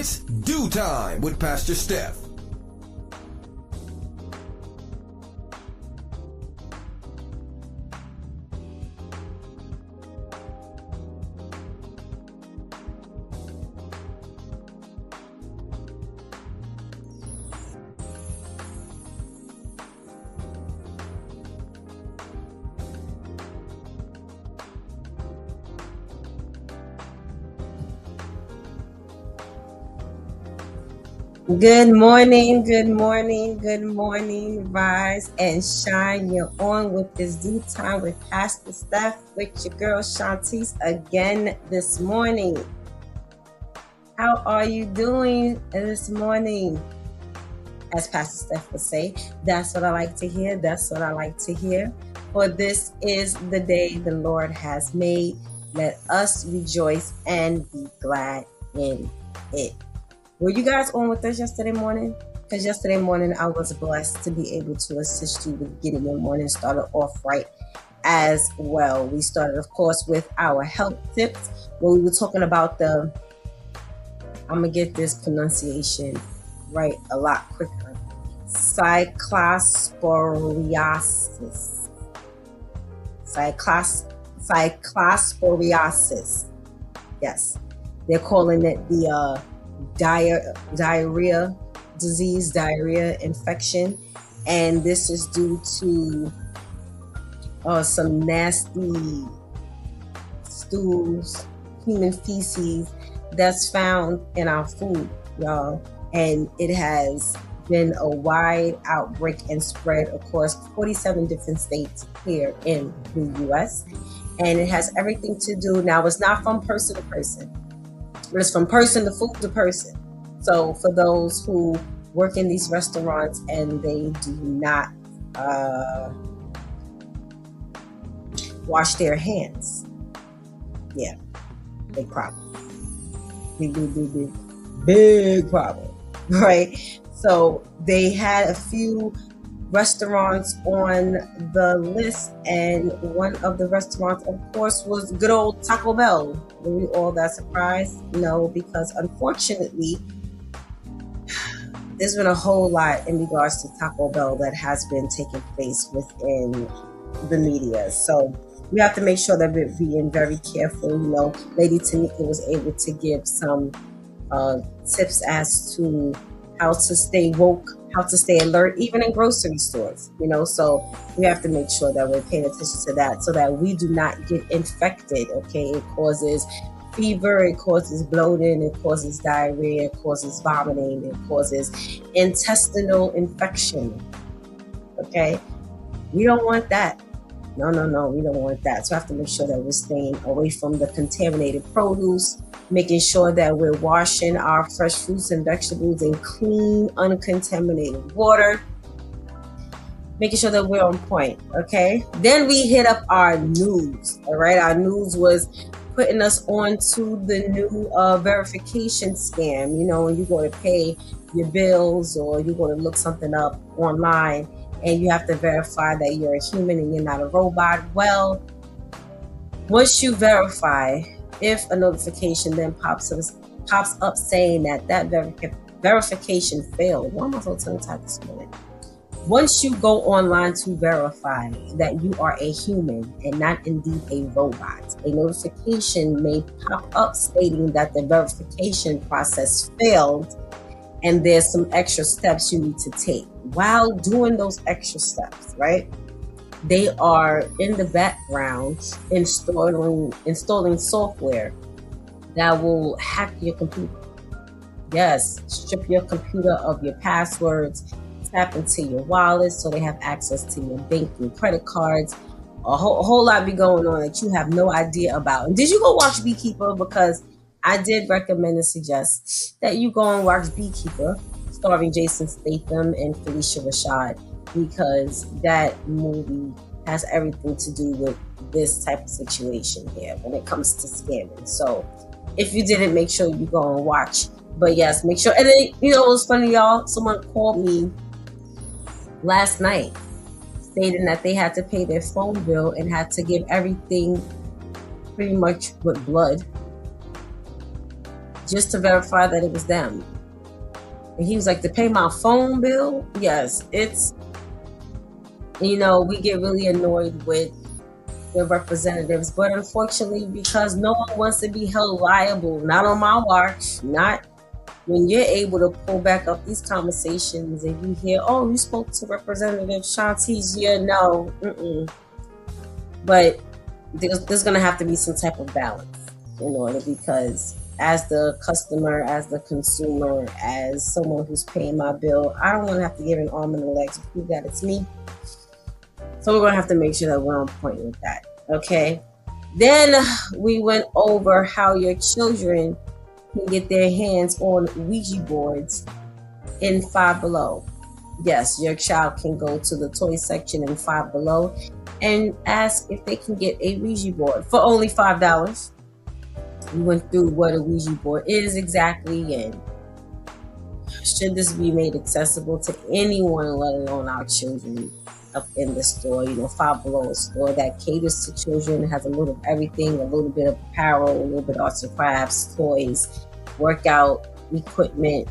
It's Do Time with Pastor Steph. Good morning, good morning, good morning. Rise and shine. You're on with this Do Time with Pastor Steph with your girl Shontyce again this morning. How are you doing this morning? As Pastor Steph would say, that's what I like to hear. That's what I like to hear. For this is the day the Lord has made. Let us rejoice and be glad in it. Were you guys on with us yesterday morning? Because yesterday morning I was blessed to be able to assist you with getting your morning started off right as well. We started, of course, with our health tips where we were talking about I'm going to get this pronunciation right a lot quicker. Cyclosporiasis. Cyclosporiasis. Yes. They're calling it the diarrhea disease, diarrhea infection, and this is due to some nasty stools, human feces that's found in our food, y'all, and it has been a wide outbreak and spread across 47 different states here in the US, and it has everything to do, now it's not from person to person, but it's from person to food to person. So for those who work in these restaurants and they do not wash their hands, yeah, big problem. Big problem, right? So they had a few restaurants on the list, and one of the restaurants, of course, was good old Taco Bell. Were we all that surprised? No, because unfortunately, there's been a whole lot in regards to Taco Bell that has been taking place within the media. So we have to make sure that we're being very careful. You know, Lady Tanika was able to give some tips as to how to stay woke, how to stay alert, even in grocery stores, you know, so we have to make sure that we're paying attention to that so that we do not get infected, okay? It causes fever, it causes bloating, it causes diarrhea, it causes vomiting, it causes intestinal infection, okay? We don't want that. No, we don't want that. So I have to make sure that we're staying away from the contaminated produce, making sure that we're washing our fresh fruits and vegetables in clean, uncontaminated water, making sure that we're on point, okay? Then we hit up our news, all right? Our news was putting us on to the new verification scam. You know, when you go to pay your bills or you go to look something up online and you have to verify that you're a human and you're not a robot. Well, once you verify, if a notification then pops up saying that verification failed. Why am I so tongue-tied this morning? Once you go online to verify that you are a human and not indeed a robot, a notification may pop up stating that the verification process failed and there's some extra steps you need to take. While doing those extra steps, right? They are in the background installing software that will hack your computer. Yes, strip your computer of your passwords, tap into your wallet so they have access to your banking credit cards. A whole lot be going on that you have no idea about. And did you go watch Beekeeper? Because I did recommend and suggest that you go and watch Beekeeper, starring Jason Statham and Felicia Rashad, because that movie has everything to do with this type of situation here when it comes to scamming. So if you didn't, make sure you go and watch. But yes, make sure. And then, you know, it was funny, y'all. Someone called me last night stating that they had to pay their phone bill and had to give everything pretty much with blood just to verify that it was them. And he was like, to pay my phone bill? Yes, it's, you know, we get really annoyed with the representatives, but unfortunately, because no one wants to be held liable, not on my watch, not when you're able to pull back up these conversations and you hear, oh, you spoke to Representative Shontyce. Yeah, no, but there's going to have to be some type of balance in order, because as the customer, as the consumer, as someone who's paying my bill, I don't want to have to give an arm and a leg to prove that it's me. So we're going to have to make sure that we're on point with that. Okay. Then we went over how your children can get their hands on Ouija boards in Five Below. Yes, your child can go to the toy section in Five Below and ask if they can get a Ouija board for only $5. We went through what a Ouija board is exactly, and should this be made accessible to anyone, let alone our children, up in the store. You know, Five Below, a store that caters to children, has a little of everything, a little bit of apparel, a little bit of arts and crafts, toys, workout equipment.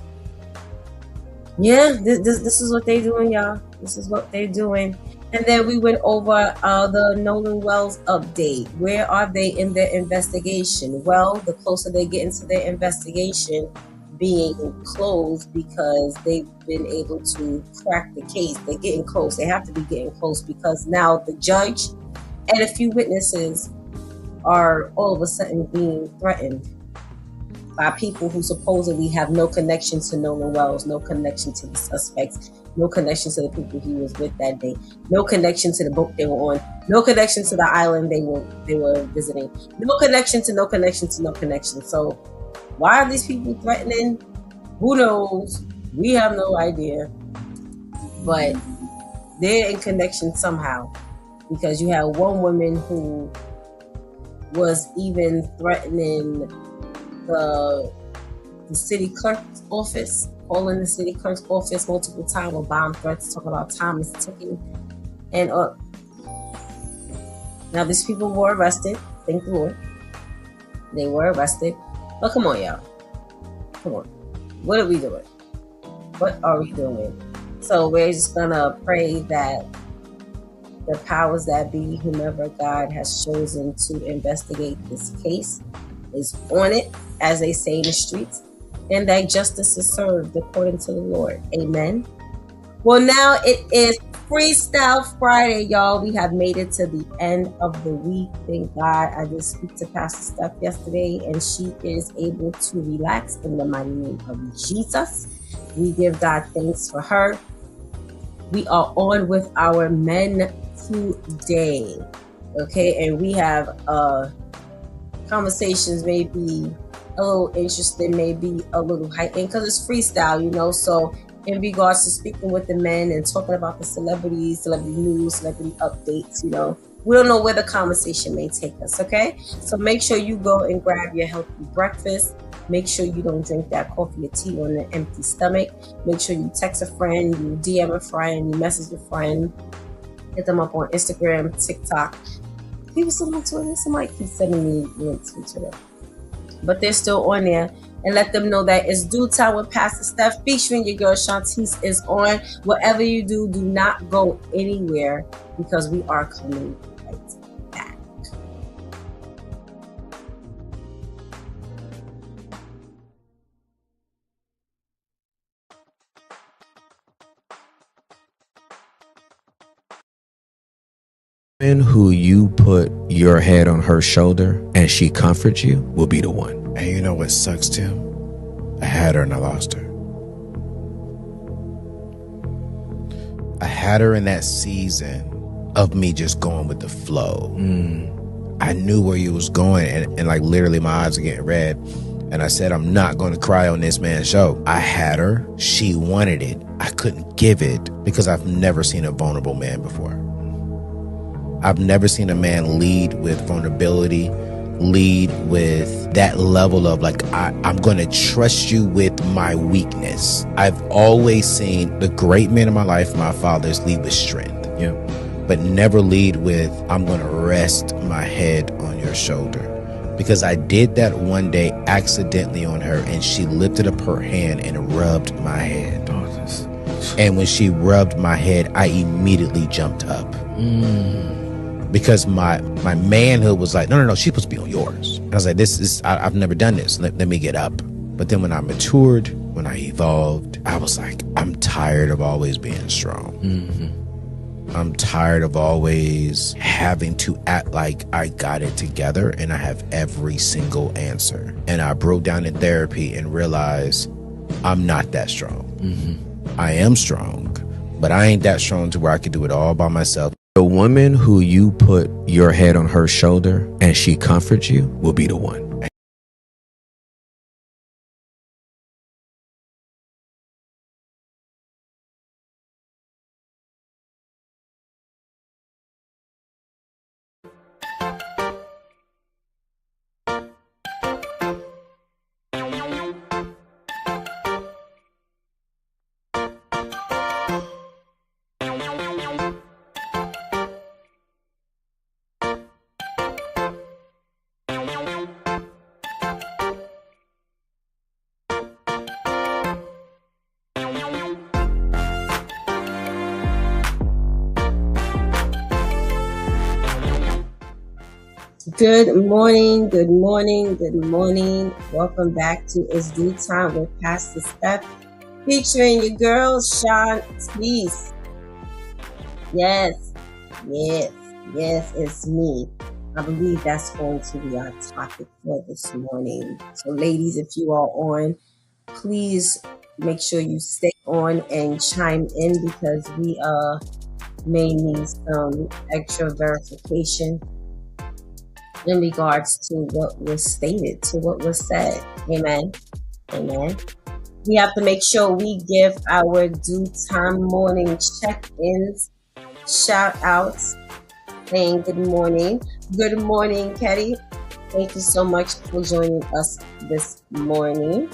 Yeah, this is what they're doing, y'all. This is what they're doing. And then we went over the Nolan Wells update. Where are they in their investigation? Well, the closer they get into their investigation being closed, because they've been able to crack the case. They're getting close. They have to be getting close, because now the judge and a few witnesses are all of a sudden being threatened by people who supposedly have no connection to Nolan Wells, no connection to the suspects, no connection to the people he was with that day, no connection to the boat they were on, no connection to the island they were visiting, no connection to no connection to no connection. So why are these people threatening? Who knows? We have no idea. But they're in connection somehow, because you have one woman who was even threatening the city clerk's office, calling the city clerk's office multiple times with bomb threats, talking about time is ticking. And now these people were arrested. Thank the Lord. They were arrested. But come on, y'all. Come on. What are we doing? What are we doing? So we're just gonna pray that the powers that be, whomever God has chosen to investigate this case, is on it, as they say in the streets, and that justice is served according to the Lord. Amen. Well, now it is Freestyle Friday, y'all. We have made it to the end of the week. Thank God. I did speak to Pastor Steph yesterday, and she is able to relax in the mighty name of Jesus. We give God thanks for her. We are on with our men today. Okay, and we have conversations may be a little interesting, maybe a little heightened, because it's freestyle, you know. So in regards to speaking with the men and talking about the celebrities, celebrity news, celebrity updates, you know, we don't know where the conversation may take us. Okay, so make sure you go and grab your healthy breakfast. Make sure you don't drink that coffee or tea on an empty stomach. Make sure you text a friend, you DM a friend, you message a friend, hit them up on Instagram, TikTok. People still on Twitter. Somebody keeps sending me links from Twitter, but they're still on there. And let them know that it's Due Time with Pastor Steph, featuring your girl Shontyce, is on. Whatever you do, do not go anywhere, because we are coming right back. Who you put your head on her shoulder and she comforts you will be the one. And you know what sucks, Tim? I had her and I lost her. I had her in that season of me just going with the flow. I knew where you was going, and like literally my eyes are getting red. And I said, I'm not going to cry on this man's show. I had her. She wanted it. I couldn't give it because I've never seen a vulnerable man before. I've never seen a man lead with vulnerability, lead with that level of like, I'm going to trust you with my weakness. I've always seen the great men in my life, my fathers, lead with strength, but never lead with, I'm going to rest my head on your shoulder. because I did that one day accidentally on her, and she lifted up her hand and rubbed my head. And when she rubbed my head, I immediately jumped up. Because my manhood was like, no, she's supposed to be on yours. And I was like, I've never done this. Let me get up. But then when I matured, when I evolved, I was like, I'm tired of always being strong. I'm tired of always having to act like I got it together and I have every single answer. And I broke down in therapy and realized I'm not that strong. I am strong, but I ain't that strong to where I could do it all by myself. The woman who you put your head on her shoulder and she comforts you will be the one. Good morning, good morning, good morning. Welcome back to It's Due Time with Pastor Steph, featuring your girl, Shontyce. Yes, it's me. I believe that's going to be our topic for this morning. So ladies, if you are on, please make sure you stay on and chime in, because we may need some extra verification in regards to what was stated, to what was said. Amen. We have to make sure we give our due time morning check-ins, shout outs, saying good morning. Good morning, Ketty. Thank you so much for joining us this morning.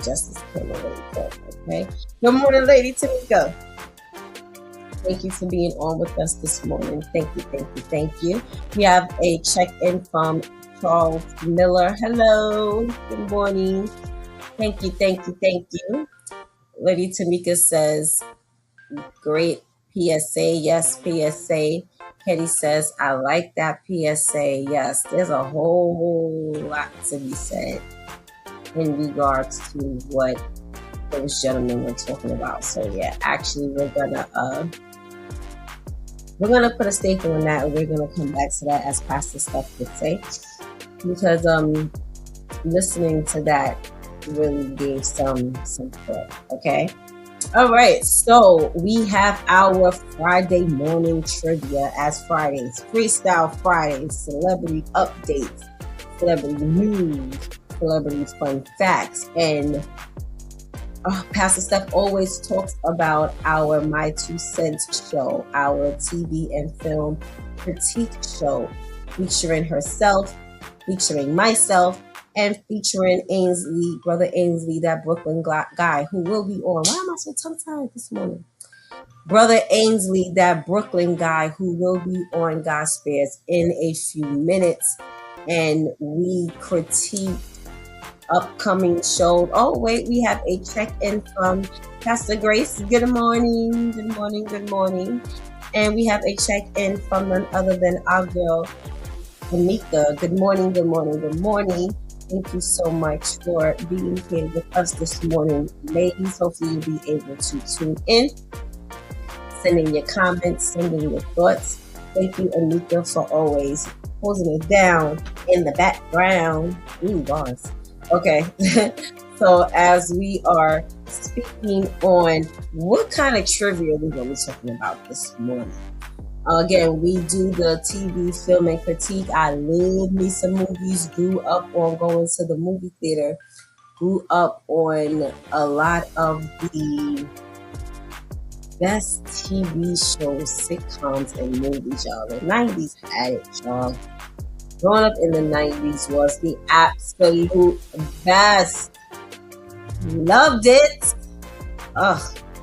Justice came already, okay. Good morning, Lady Tamika. Thank you for being on with us this morning. Thank you. We have a check-in from Charles Miller. Hello. Good morning. Thank you. Lady Tamika says, great PSA. Yes, PSA. Ketty says, I like that PSA. Yes, there's a whole lot to be said in regards to what those gentlemen were talking about. So yeah, actually we're gonna put a staple in that, and we're gonna come back to that, as Pastor Steph would say, because listening to that really gave some thought. Okay, all right. So we have our Friday morning trivia, as Fridays, Freestyle Fridays, celebrity updates, celebrity news, celebrity fun facts, and Pastor Steph always talks about our My Two Cents show, our TV and film critique show, featuring herself, featuring myself, and featuring Ainsley, Brother Ainsley, that Brooklyn guy who will be on. Why am I so tongue-tied this morning? Brother Ainsley, that Brooklyn guy who will be on God Spares in a few minutes. And we critique upcoming show. Oh wait, we have a check-in from Pastor Grace. Good morning. And we have a check-in from none other than our girl Anika. Good morning. Thank you so much for being here with us this morning, ladies. Hopefully you'll be able to tune in, sending your comments, sending your thoughts. Thank you, Anika, for always holding it down in the background. Ooh, boss. Okay, so as we are speaking on what kind of trivia we're going to be talking about this morning. Again, we do the TV, film, and critique. I love me some movies, grew up on going to the movie theater, grew up on a lot of the best TV shows, sitcoms, and movies, y'all. The 90s had it, y'all. Growing up in the 90s was the absolute best. Loved it.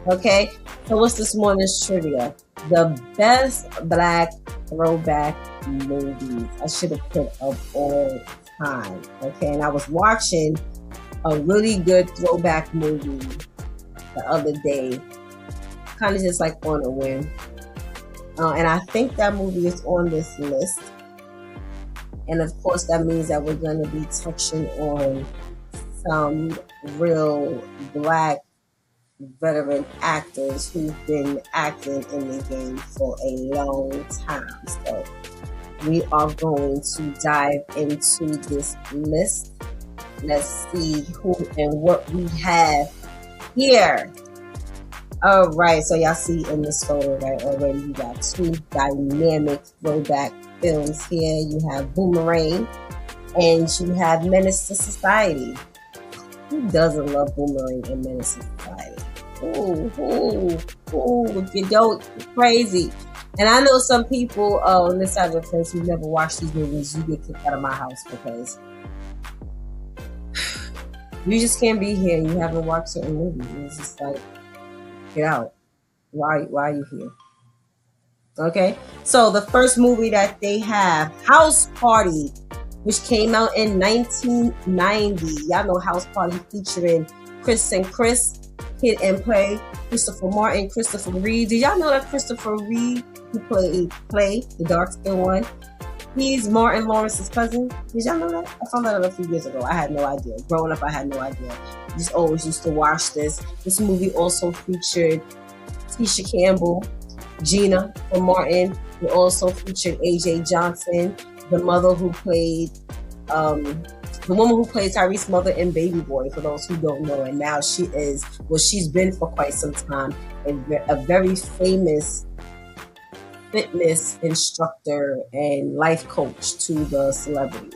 Okay. So what's this morning's trivia? The best black throwback movies. I should have put of all time. Okay, and I was watching a really good throwback movie the other day, kind of just like on a whim. And I think that movie is on this list. And of course, that means that we're going to be touching on some real Black veteran actors who've been acting in the game for a long time. So we are going to dive into this list. Let's see who and what we have here. All right, so y'all see in this photo right already, you got two dynamic throwback films here. You have Boomerang and you have Menace to Society. Who doesn't love Boomerang and Menace to Society? Ooh, if you don't, you're crazy. And I know some people on this side of the fence who never watched these movies, you get kicked out of my house because you just can't be here and you haven't watched certain movies. It's just like, get out. Why are you here? Okay, so the first movie that they have, House Party, which came out in 1990. Y'all know House Party, featuring Chris and Chris, Kid and Play, Christopher Martin, Christopher Reed. Did y'all know that Christopher Reed, who played Play, the dark-skinned one, he's Martin Lawrence's cousin? Did y'all know that? I found that out a few years ago. I had no idea. Growing up, I had no idea. Just always used to watch this. This movie also featured Tisha Campbell, Gina from Martin. It also featured AJ Johnson, the mother who played, the woman who played Tyrese's mother in Baby Boy, for those who don't know. And now she is, well, she's been for quite some time, a very famous fitness instructor and life coach to the celebrities.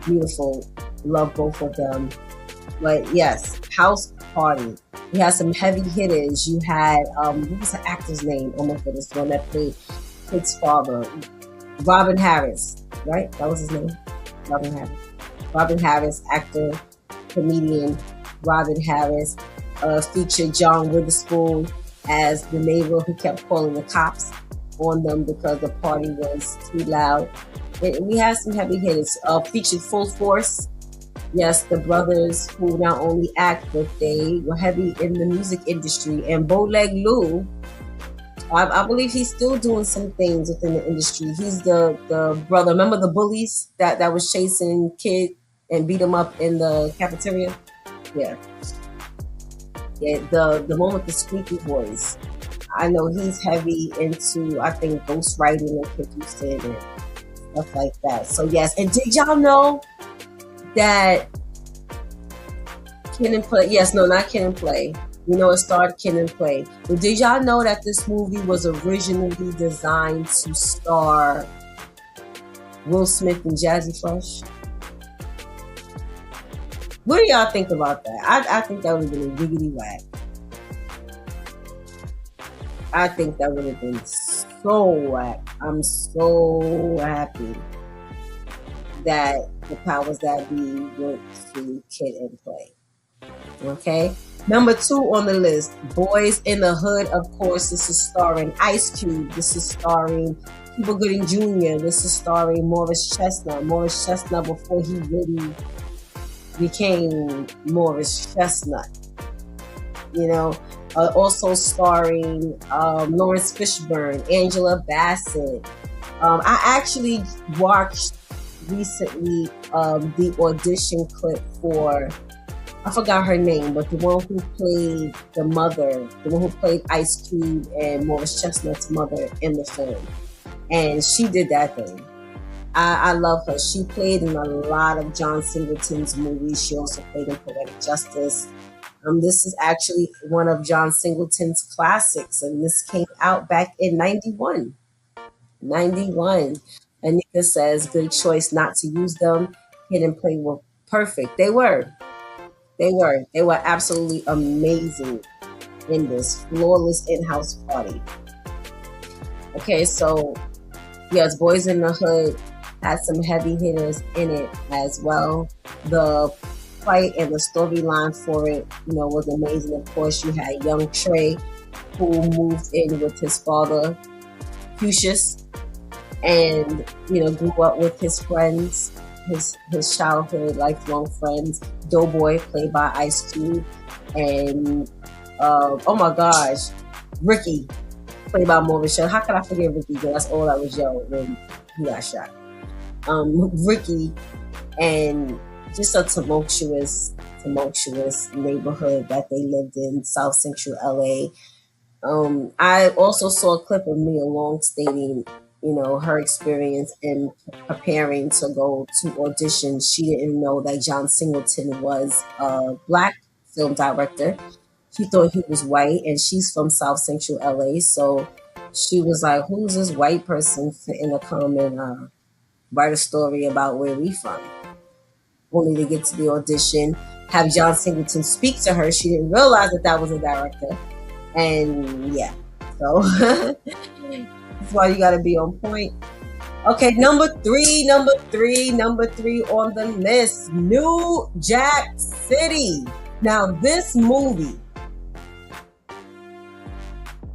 Beautiful. Love both of them. But yes, House Party. You had some heavy hitters. You had, what was the actor's name? Oh my goodness, the one that played Kid's father. Robin Harris, right? That was his name? Robin Harris. Robin Harris, actor, comedian. Robin Harris featured John Witherspoon as the neighbor who kept calling the cops on them because the party was too loud. And we had some heavy hitters. Featured Full Force. Yes, the brothers who not only act, but they were heavy in the music industry. And Bowleg Lou, I believe he's still doing some things within the industry. He's the brother. Remember the bullies that was chasing Kid and beat him up in the cafeteria? Yeah. Yeah, the one with the squeaky voice. I know he's heavy into, I think, ghostwriting and producing and stuff like that. So yes, and did y'all know that Kid and Play, yes, no, not Kid and Play. You know, it starred Kid and Play. But did y'all know that this movie was originally designed to star Will Smith and Jazzy Fresh? What do y'all think about that? I think that would have been a wiggity whack. I think that would have been so whack. I'm so happy that the powers that be went to Kid and Play. Okay. Number 2 on the list, Boys in the Hood. Of course, this is starring Ice Cube. This is starring Cuba Gooding Jr. This is starring Morris Chestnut. Morris Chestnut before he really became Morris Chestnut. You know, also starring Lawrence Fishburne, Angela Bassett. I actually watched recently the audition clip for, I forgot her name, but the one who played the mother, the one who played Ice Cube and Morris Chestnut's mother in the film. And she did that thing. I love her. She played in a lot of John Singleton's movies. She also played in Poetic Justice. This is actually one of John Singleton's classics, and this came out back in 91. 91. Anika says, good choice not to use them. Kid and Play were perfect. They were absolutely amazing in this flawless in-house party. Okay, so yes, Boys in the Hood had some heavy hitters in it as well. The fight and the storyline for it, you know, was amazing. Of course, you had young Trey, who moved in with his father, Fucius, and grew up with his friends, his childhood lifelong friends. Doughboy, played by Ice Cube, and oh my gosh, Ricky, played by Marvin Shell. How could I forget Ricky? That's all I was young when he got shot. Ricky, and just a tumultuous neighborhood that they lived in, South Central LA. I also saw a clip of Nia Long stating, her experience in preparing to go to auditions. She didn't know that John Singleton was a Black film director. She thought he was white, and she's from South Central LA, so she was like, who's this white person fitting to come and write a story about where we from? Only to get to the audition, have John Singleton speak to her. She didn't realize that was a director. And yeah, so that's why you got to be on point. Okay, number three on the list, New Jack City. Now, this movie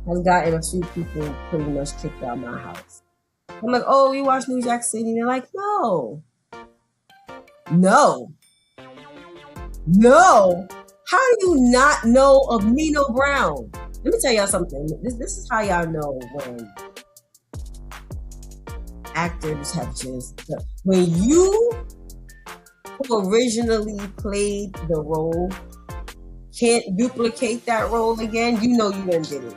has gotten a few people pretty much kicked out of my house. I'm like, oh, you watch New Jack City? And they're like, no. How do you not know of Nino Brown? Let me tell y'all something. This is how y'all know when actors have when you who originally played the role can't duplicate that role again, you know you done did it.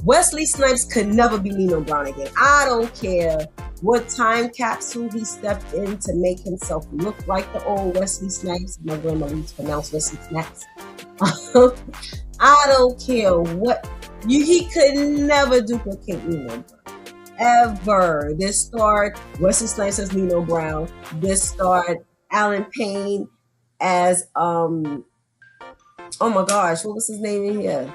Wesley Snipes could never be Nino Brown again. I don't care what time capsule he stepped in to make himself look like the old Wesley Snipes. My grandmother used to pronounce Wesley Snipes. I don't care what he could never duplicate Nino Brown. Ever. This starred Wesley Snipes as Nino Brown. This starred Alan Payne as oh my gosh, what was his name in here?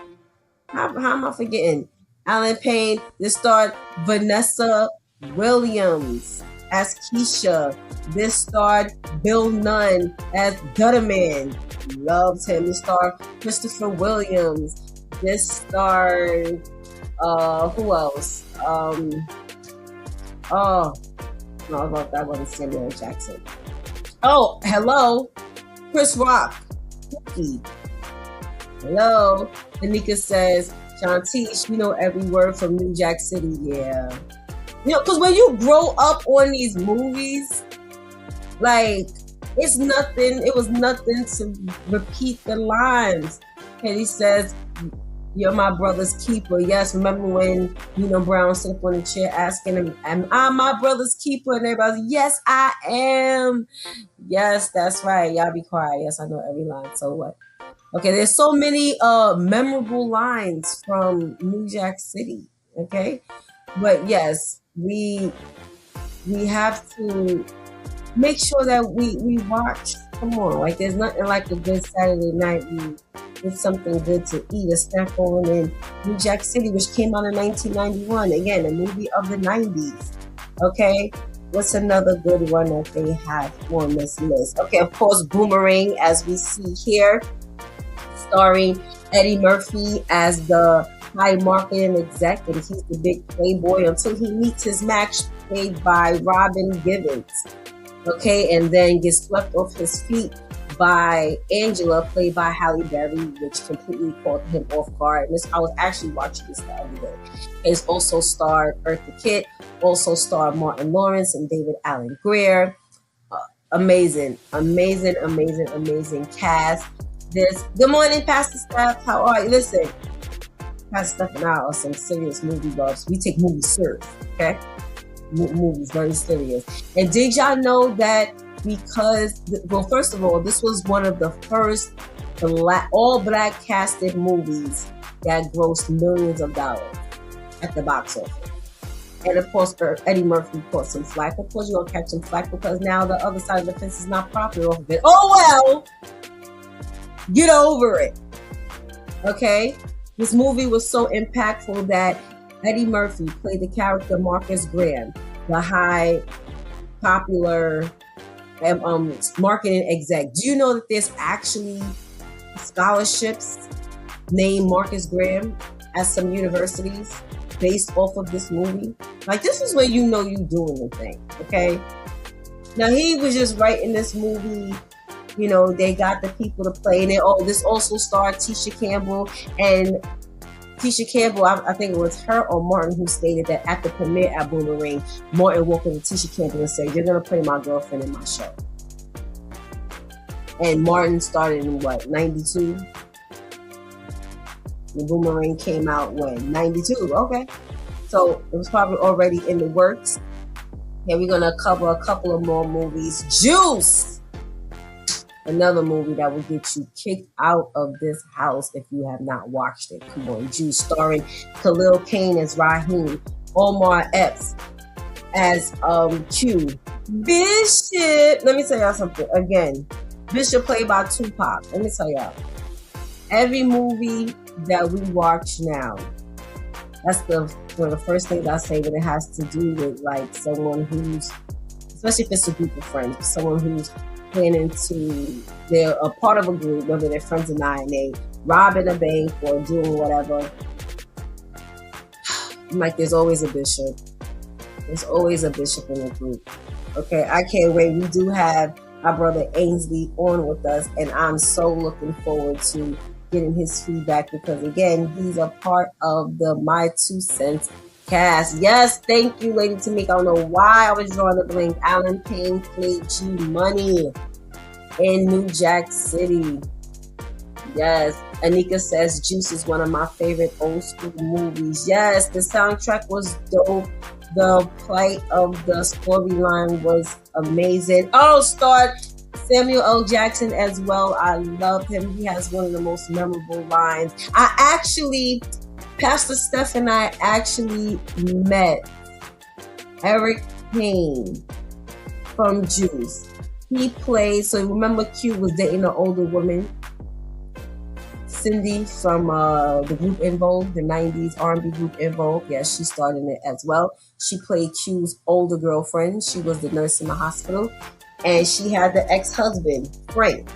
How am I forgetting? Alan Payne. This starred Vanessa Williams as Keisha. This starred Bill Nunn as Gutterman. Loved him. This starred Christopher Williams. This starred who else? No, that wasn't Samuel Jackson. Oh, hello, Chris Rock. Cookie. Hello. Danica says, Shontyce, you know every word from New Jack City. Yeah. Because when you grow up on these movies, like, it was nothing to repeat the lines. And he says, you're my brother's keeper. Yes, remember when Nino Brown sat up on the chair asking him, am I my brother's keeper? And everybody's like, yes, I am. Yes, that's right. Y'all be quiet. Yes, I know every line. So what? Okay, there's so many memorable lines from New Jack City. Okay, but yes, we have to make sure that we watch. Come on, like there's nothing like a good Saturday night. With something good to eat, a snack on in New Jack City, which came out in 1991. Again, a movie of the 90s. Okay, what's another good one that they have on this list? Okay, of course, Boomerang, as we see here, starring Eddie Murphy as the high marketing exec, and he's the big playboy until he meets his match, played by Robin Givens. Okay, and then gets swept off his feet by Angela, played by Halle Berry, which completely caught him off guard. I was actually watching this the other day. It's also starred Eartha Kitt, also starred Martin Lawrence and David Alan Grier. Amazing cast. Good morning, Pastor Steph. How are you? Listen, Pastor Steph and I are some serious movie buffs. We take movies serious, okay? Movies very serious. And did y'all know that because, well, first of all, this was one of the first all-black casted movies that grossed millions of dollars at the box office. And of course, Eddie Murphy caught some flack. Of course, you're going to catch some flack because now the other side of the fence is not popular off of it. Oh, well, get over it. Okay? This movie was so impactful that Eddie Murphy played the character Marcus Graham, the high popular marketing exec. Do you know that there's actually scholarships named Marcus Graham at some universities based off of this movie? Like, this is when you know you doing the thing, okay? Now, he was just writing this movie. You know, they got the people to play in it. Oh, this also starred Tisha Campbell. And Tisha Campbell, I think it was her or Martin who stated that at the premiere at Boomerang, Martin walked up to Tisha Campbell and said, "You're going to play my girlfriend in my show." And Martin started in what, 92? The Boomerang came out when? 92. Okay. So it was probably already in the works. And we're going to cover a couple of more movies. Juice! Another movie that will get you kicked out of this house if you have not watched it. Come on, Juice, starring Khalil Kain as Raheem, Omar Epps as Q. Bishop! Let me tell y'all something. Again, Bishop played by Tupac. Let me tell y'all. Every movie that we watch now, that's one of the first things I say when it has to do with like someone who's, especially if it's a group of friends, someone who's planning to, they're a part of a group, whether they're friends or not, and they robbing a bank or doing whatever. I'm like, there's always a bishop. There's always a bishop in the group. Okay, I can't wait. We do have our brother Ainsley on with us, and I'm so looking forward to getting his feedback because, again, he's a part of the My Two Cents cast. Yes, thank you, Lady Tamika. I don't know why I was drawing the blank. Alan Payne played G Money in New Jack City. Yes, Anika says Juice is one of my favorite old school movies. Yes, the soundtrack was dope. The plight of the storyline was amazing. Oh, starred Samuel L. Jackson as well. I love him. He has one of the most memorable lines. Pastor Steph and I actually met Eric Payne from Juice. He played, so remember Q was dating an older woman, Cindy from the group En Vogue, the 90s R&B group En Vogue. Yes, she starred in it as well. She played Q's older girlfriend. She was the nurse in the hospital. And she had the ex-husband, Frank.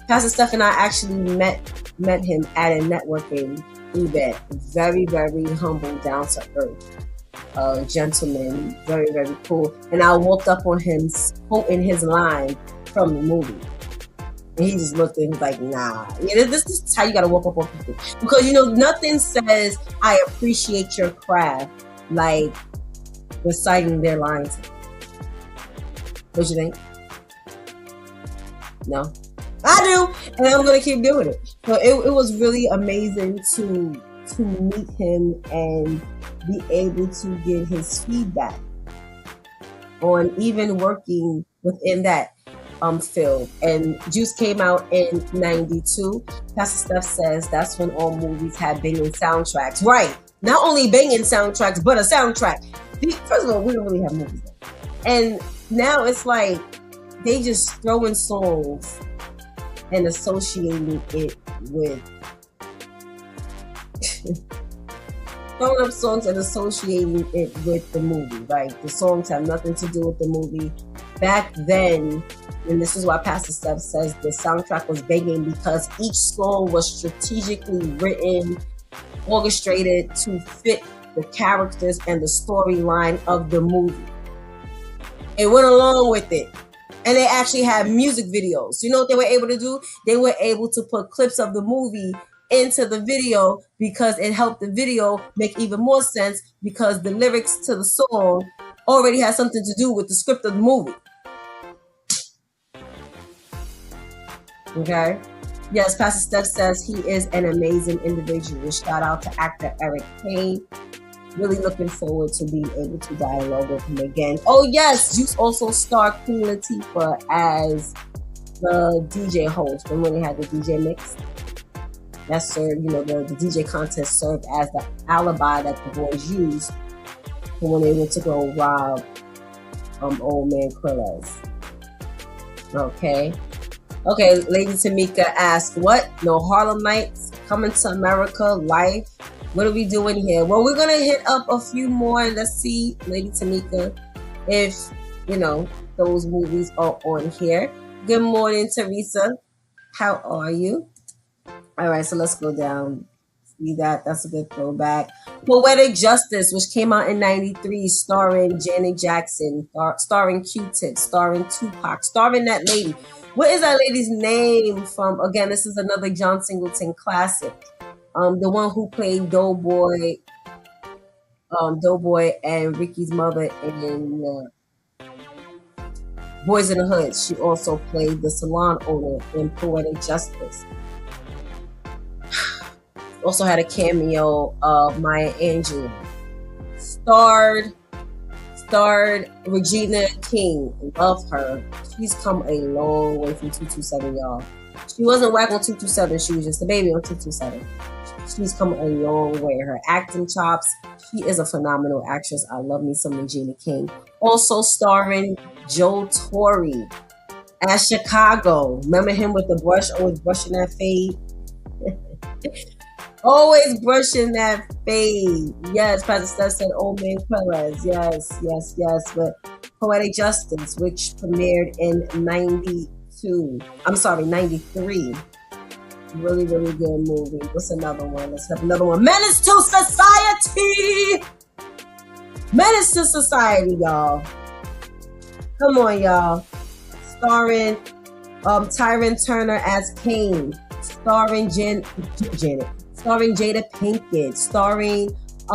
Pastor Steph and I actually met him at a networking event. Very, very humble, down to earth gentleman. Very, very cool. And I walked up on him quoting his line from the movie. And he just looked and he was like, nah. Yeah, this is how you gotta walk up on people. Because, you know, nothing says I appreciate your craft like reciting their lines. What you think? No? I do! And I'm gonna keep doing it. So it was really amazing to meet him and be able to get his feedback on even working within that field. And Juice came out in 92. Pastor Steph says that's when all movies had banging soundtracks. Right. Not only banging soundtracks, but a soundtrack. First of all, we don't really have movies then. And now it's like they just throwing songs and associating it with throwing up songs and associating it with the movie. Like the songs have nothing to do with the movie. Back then, and this is why Pastor Steph says the soundtrack was banging because each song was strategically written, orchestrated to fit the characters and the storyline of the movie. It went along with it. And they actually had music videos. You know what they were able to do? They were able to put clips of the movie into the video because it helped the video make even more sense because the lyrics to the song already had something to do with the script of the movie. Okay? Yes, Pastor Steph says he is an amazing individual. Shout out to actor Eric Payne. Really looking forward to being able to dialogue with him again. Oh yes, Juice also starred Queen Latifah as the DJ host. Remember when they had the DJ mix? That served, you know, the DJ contest served as the alibi that the boys used for when they went to go rob old man Krillaz. Okay, Lady Tamika asked, what? No Harlem Nights, Coming to America, Life. What are we doing here? Well, we're going to hit up a few more. Let's see, Lady Tamika, if, you know, those movies are on here. Good morning, Teresa. How are you? All right, so let's go down. See that? That's a good throwback. Poetic Justice, which came out in 93, starring Janet Jackson, starring Q-Tip, starring Tupac, starring that lady. What is that lady's name from? Again, this is another John Singleton classic. The one who played Doughboy and Ricky's mother in Boys in the Hood. She also played the salon owner in Poetic Justice. Also had a cameo of Maya Angelou. Starred Regina King. Love her. She's come a long way from 227, y'all. She wasn't whack on 227. She was just a baby on 227. She's come a long way. Her acting chops. She is a phenomenal actress. I love me some Regina King. Also starring Joe Torre as Chicago. Remember him with the brush, always brushing that fade? Always brushing that fade. Yes, Pastor Steph said Old Man Quillas. Yes. But Poetic Justice, which premiered in 93. Really, really good movie. What's another one? Let's have another one. Menace to Society. Menace to Society, y'all. Come on, y'all. Starring Tyron Turner as Kane. Starring Janet. Starring Jada Pinkett. Starring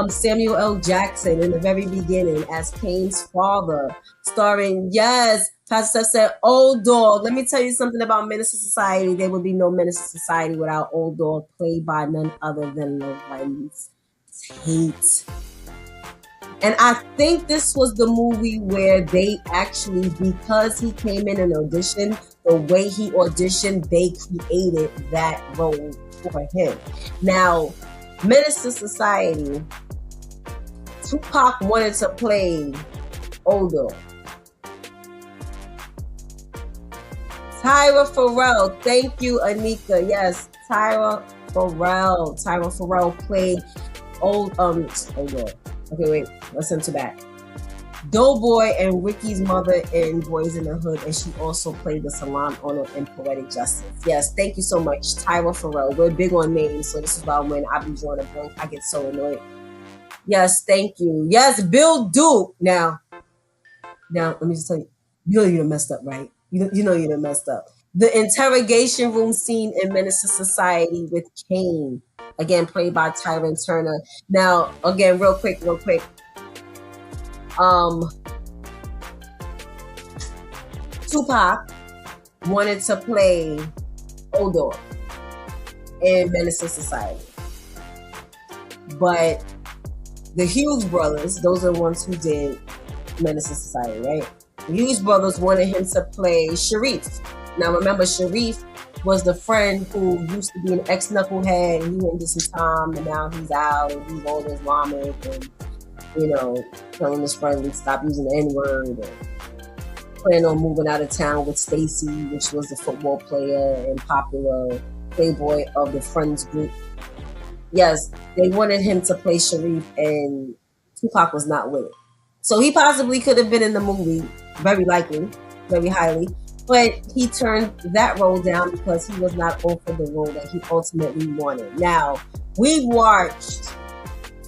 Samuel L. Jackson in the very beginning as Kane's father. Starring, yes, Pastor Steph said, Old Dog. Let me tell you something about Menace to Society. There would be no Menace to Society without Old Dog, played by none other than Lorenz Tate. And I think this was the movie where they actually, because he came in and auditioned, the way he auditioned, they created that role for him. Now, Menace to Society, Tupac wanted to play Old Dog. Tyra Farrell, thank you, Anika. Yes, Tyra Farrell played Old Dog. Okay, wait, listen to that. Doughboy and Ricky's mother in Boys in the Hood, and she also played the salon owner in Poetic Justice. Yes, thank you so much, Tyra Farrell. We're big on names, so this is why when I be drawing a blank, I get so annoyed. Yes, thank you. Yes, Bill Duke. Now, let me just tell you, you know you done messed up, right? You know you done messed up. The interrogation room scene in Menace to Society with Kane, again played by Tyron Turner. Now, again, real quick. Tupac wanted to play Old Dog in Menace to Society, but the Hughes brothers, those are the ones who did Menace to Society, right? The Hughes brothers wanted him to play Sharif. Now remember, Sharif was the friend who used to be an ex-knucklehead, and he went into some time, and now he's out, and he's all Islamic, and, you know, telling his friend to stop using the N-word, and planning on moving out of town with Stacy, which was the football player and popular playboy of the Friends group. Yes, they wanted him to play Sharif, and Tupac was not with it. So he possibly could have been in the movie, very likely, very highly, but he turned that role down because he was not offered the role that he ultimately wanted. Now, we watched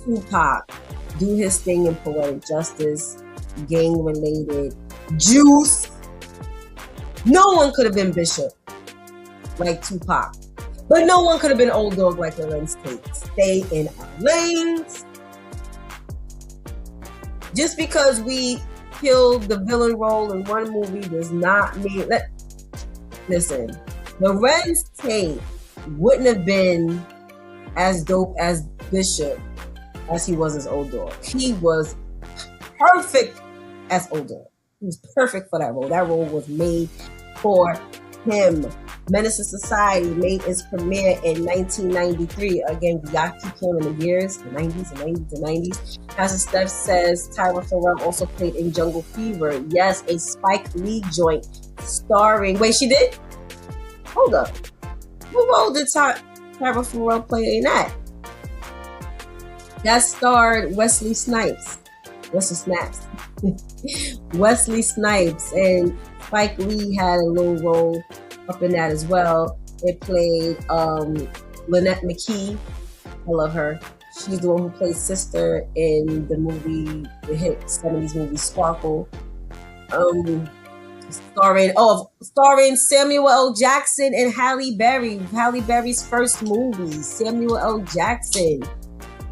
Tupac do his thing in Poetic Justice, gang-related, Juice. No one could have been Bishop like Tupac, but no one could have been Old Dog like Lorenz Tate. Stay in our lanes. Just because we killed the villain role in one movie does not mean that. Listen, Lorenz Tate wouldn't have been as dope as Bishop as he was as Old Dog. He was perfect as Old Dog. He was perfect for that role. That role was made for him. Menace to Society made its premiere in 1993. Again, y'all keep counting the years, the 90s. Pastor Steph says Tyra Farrell also played in Jungle Fever. Yes, a Spike Lee joint starring... Wait, she did? Hold up. What role did Tyra Farrell play in that? That starred Wesley Snipes. Wesley Snipes, and Spike Lee had a little role up in that as well. It played Lynette McKee I love her. She's the one who plays sister in the movie, the hit 70s movie Sparkle. Starring Samuel L. Jackson and Halle Berry. Halle Berry's first movie. Samuel L. Jackson.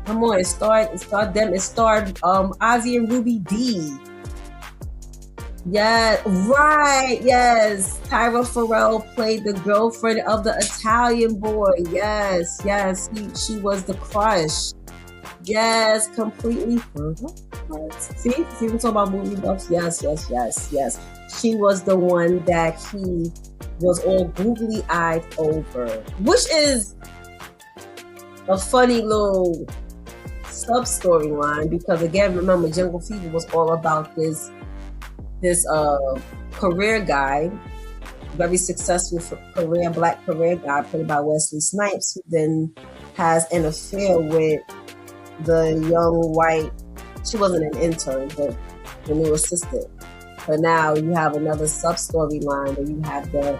Come on, it starred them. It starred Ozzy and Ruby Dee. Yeah, right. Yes, Tyra Farrell played the girlfriend of the Italian boy. Yes, she was the crush. Yes, completely. See, we talk about movie buffs. Yes. She was the one that he was all googly-eyed over, which is a funny little sub-storyline because, again, remember, Jungle Fever was all about this career guy, very successful black career guy played by Wesley Snipes, who then has an affair with the young white, she wasn't an intern, but the new assistant. But now you have another sub-storyline where you have the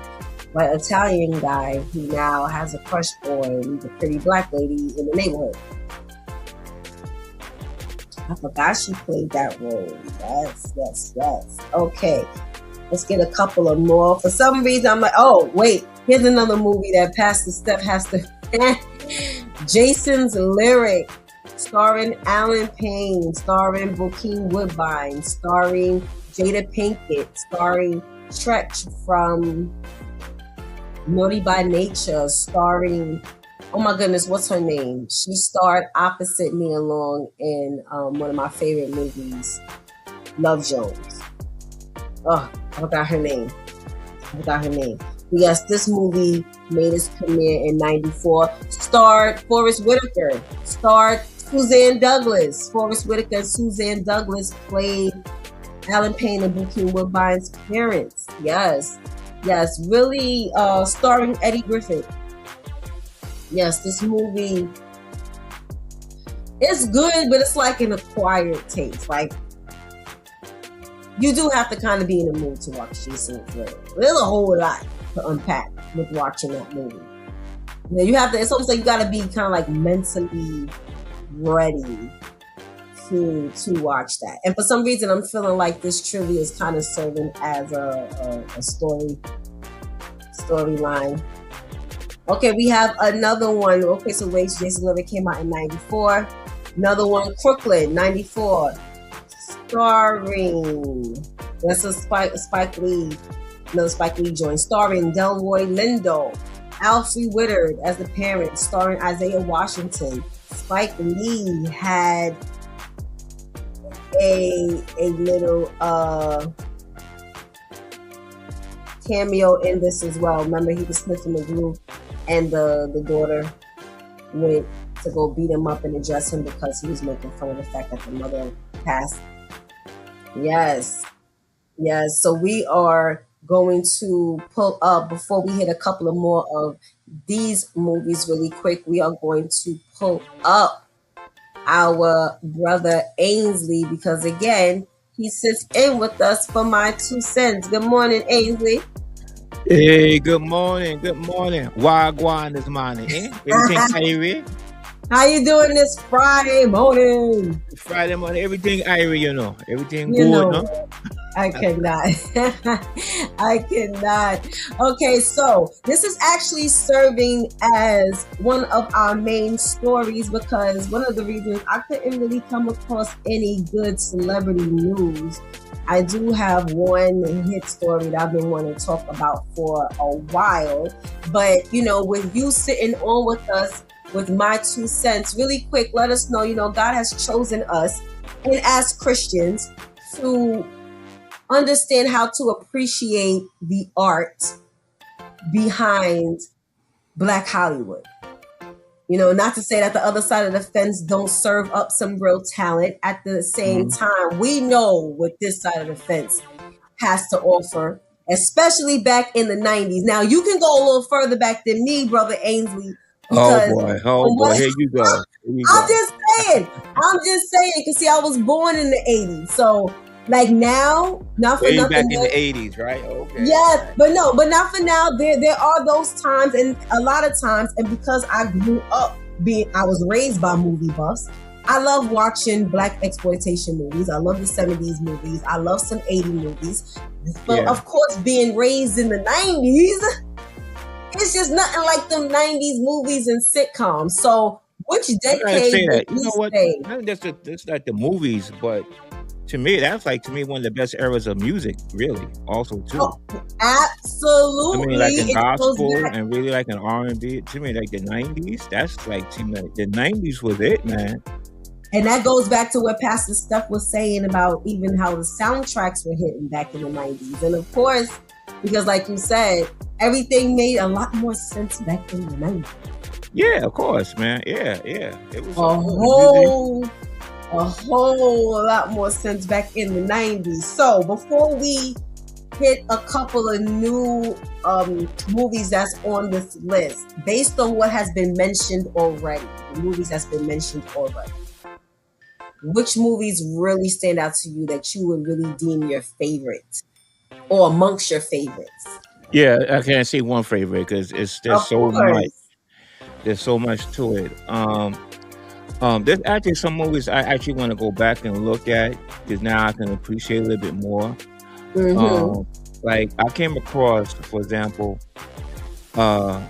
white Italian guy who now has a crush on the pretty black lady in the neighborhood. I forgot she played that role. Yes. Okay, let's get a couple of more. For some reason, I'm like, oh, wait, here's another movie that Pastor Steph has to... Jason's Lyric, starring Alan Payne, starring Bokeem Woodbine, starring Jada Pinkett, starring Tretch from Naughty by Nature, starring... Oh my goodness, what's her name? She starred opposite Nia Long in one of my favorite movies, Love Jones. Oh, I forgot her name. But yes, this movie made its premiere in '94. Starred Forrest Whitaker. Starred Suzanne Douglas. Forrest Whitaker and Suzanne Douglas played Alan Payne and Bokeem Woodbine's parents. Yes. Really starring Eddie Griffin. Yes, this movie is good, but it's like an acquired taste. Like, you do have to kind of be in the mood to watch Jason Lyric. There's a whole lot to unpack with watching that movie. You have to. It's almost like you got to be kind of like mentally ready to watch that. And for some reason, I'm feeling like this trivia is kind of serving as a storyline. Okay, we have another one. Okay, so wait, Jason Lyric came out in '94. Another one, Crooklyn, '94. Starring, that's a Spike Lee, another Spike Lee joint. Starring Delroy Lindo, Alfre Woodard as the parent, starring Isaiah Washington. Spike Lee had a little cameo in this as well. Remember, he was sniffing the glue, and the daughter went to go beat him up and address him because he was making fun of the fact that the mother passed. Yes. So we are going to pull up, before we hit a couple of more of these movies really quick, we are going to pull up our brother Ainsley, because again, he sits in with us for my 2 cents. Good morning, Ainsley. Hey, good morning. Wagwan this morning, eh? Everything Irie? How you doing this Friday morning? Friday morning, everything Irie, you know. Everything good, no? I cannot. Okay, so this is actually serving as one of our main stories, because one of the reasons I couldn't really come across any good celebrity news. I do have one hit story that I've been wanting to talk about for a while, but with you sitting on with us with my 2 cents, really quick, let us know, God has chosen us, and as Christians, to understand how to appreciate the art behind Black Hollywood. Not to say that the other side of the fence don't serve up some real talent. At the same time, we know what this side of the fence has to offer, especially back in the 90s. Now, you can go a little further back than me, Brother Ainsley. Oh boy, here you go. I'm just saying, because see, I was born in the 80s. So, like now, not for way nothing. Back in the 80s, right? Okay. Yes, but not for now. There are those times, and a lot of times, and because I grew up I was raised by movie buffs. I love watching black exploitation movies. I love the 70s movies. I love some 80s movies. But Yeah. of course, being raised in the 90s, it's just nothing like them 90s movies and sitcoms. So which I gotta decade say would that. You you know what? say? Not that's like the movies, but to me, that's like one of the best eras of music, really. Also, too. Oh, I absolutely. mean, like in It goes gospel back. and really like in R&B. To me, like the '90s. That's like to me, the '90s was it, man. And that goes back to what Pastor Steph was saying about even how the soundtracks were hitting back in the 90s. And of course, because like you said, everything made a lot more sense back in the 90s. Yeah, of course, man. Yeah. It was A whole lot more sense back in the 90s. So before we hit a couple of new movies that's on this list, based on what has been mentioned already, the movies that's been mentioned already, which movies really stand out to you that you would really deem your favorite or amongst your favorites? Yeah, I can't say one favorite because there's Of so much. course. There's so much to it. There's actually some movies I actually want to go back and look at because now I can appreciate a little bit more. Like I came across, for example, the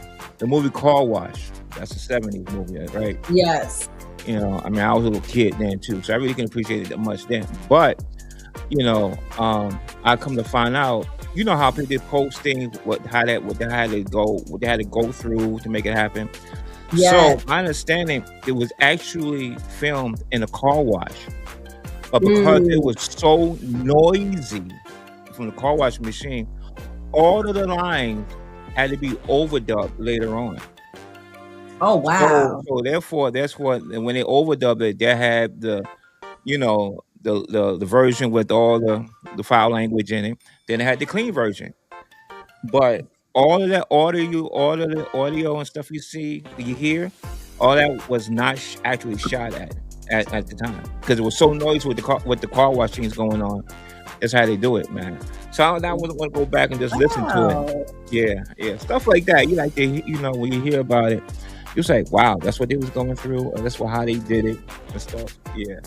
movie Car Wash. That's a '70s movie, right? Yes. You know, I mean, I was a little kid then too, so I really can appreciate it that much then. But you know, I come to find out, you know how people post things, what they had to go through to make it happen. Yes. So my understanding, it was actually filmed in a car wash, but because it was so noisy from the car wash machine, all of the lines had to be overdubbed later on. Oh wow. So therefore, that's what when they overdubbed it, they had the, you know, the version with all the foul language in it. Then they had the clean version. But all of that audio, all of the audio and stuff you hear, all that was not actually shot at the time because it was so noisy with the car wash scenes going on. That's how they do it, man. So I would want to go back and just listen to it. Yeah, stuff like that. You like to, you know, when you hear about it, you're like, wow, that's what they was going through, or that's how they did it and stuff. Yeah.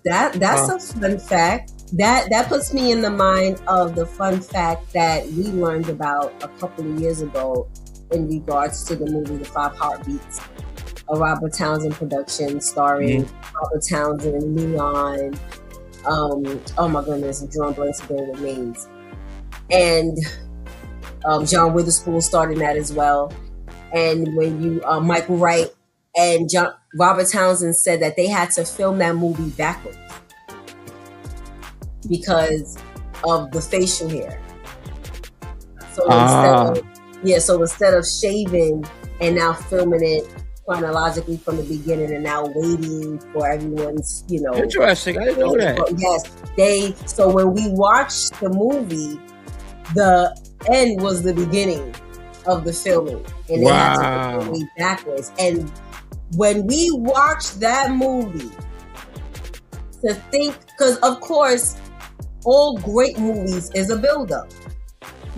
That's a fun fact. That puts me in the mind of the fun fact that we learned about a couple of years ago in regards to the movie The Five Heartbeats, a Robert Townsend production starring Robert Townsend, Leon, oh my goodness, I'm drawing blanks again with names. And John Witherspoon starred in that as well. And when you, Michael Wright and Robert Townsend said that they had to film that movie backwards because of the facial hair. So instead of shaving and now filming it chronologically from the beginning and now waiting for everyone's, you know. Interesting. I didn't know that. Yes. So when we watched the movie, the end was the beginning of the filming. And they had to go way backwards. And when we watched that movie, to think, because of course, all great movies is a build-up.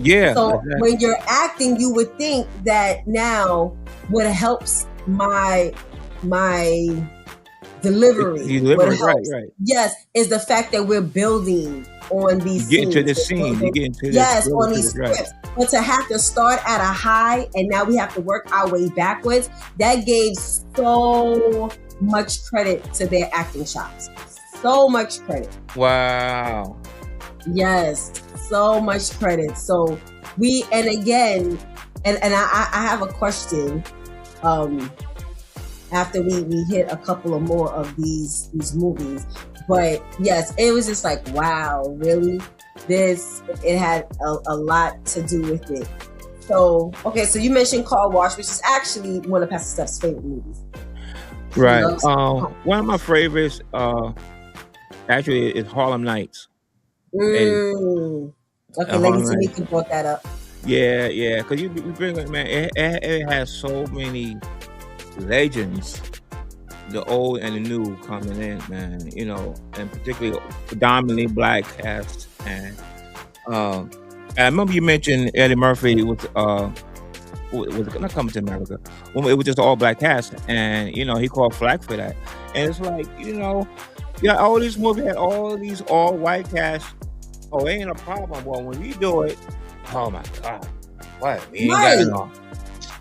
Yeah. So when you're acting, you would think that now what helps my delivery, what helps, right. yes, is the fact that we're building on these you get scenes. into the scene. You get into yes, on these scripts. But to have to start at a high and now we have to work our way backwards, that gave so much credit to their acting chops. So much credit. Wow. Yes, so much credit. So and again, I have a question. After we hit a couple of more of these movies, but yes, it was just like, wow, really? It had a lot to do with it. So, okay, so you mentioned Car Wash, which is actually one of Pastor Steph's favorite movies. Right. One of my favorites, actually, is Harlem Nights. Okay, Lady Tamika brought that up. Yeah, because you bring it, man. It has so many legends, the old and the new coming in, man. You know, and particularly predominantly black cast. And I remember you mentioned Eddie Murphy was was not coming to America. When it was just all black cast, and he called flack for that. And it's like all these movies had all these all white cast. Oh, it ain't a problem. Well, when we do it, oh my god, what we ain't got it all.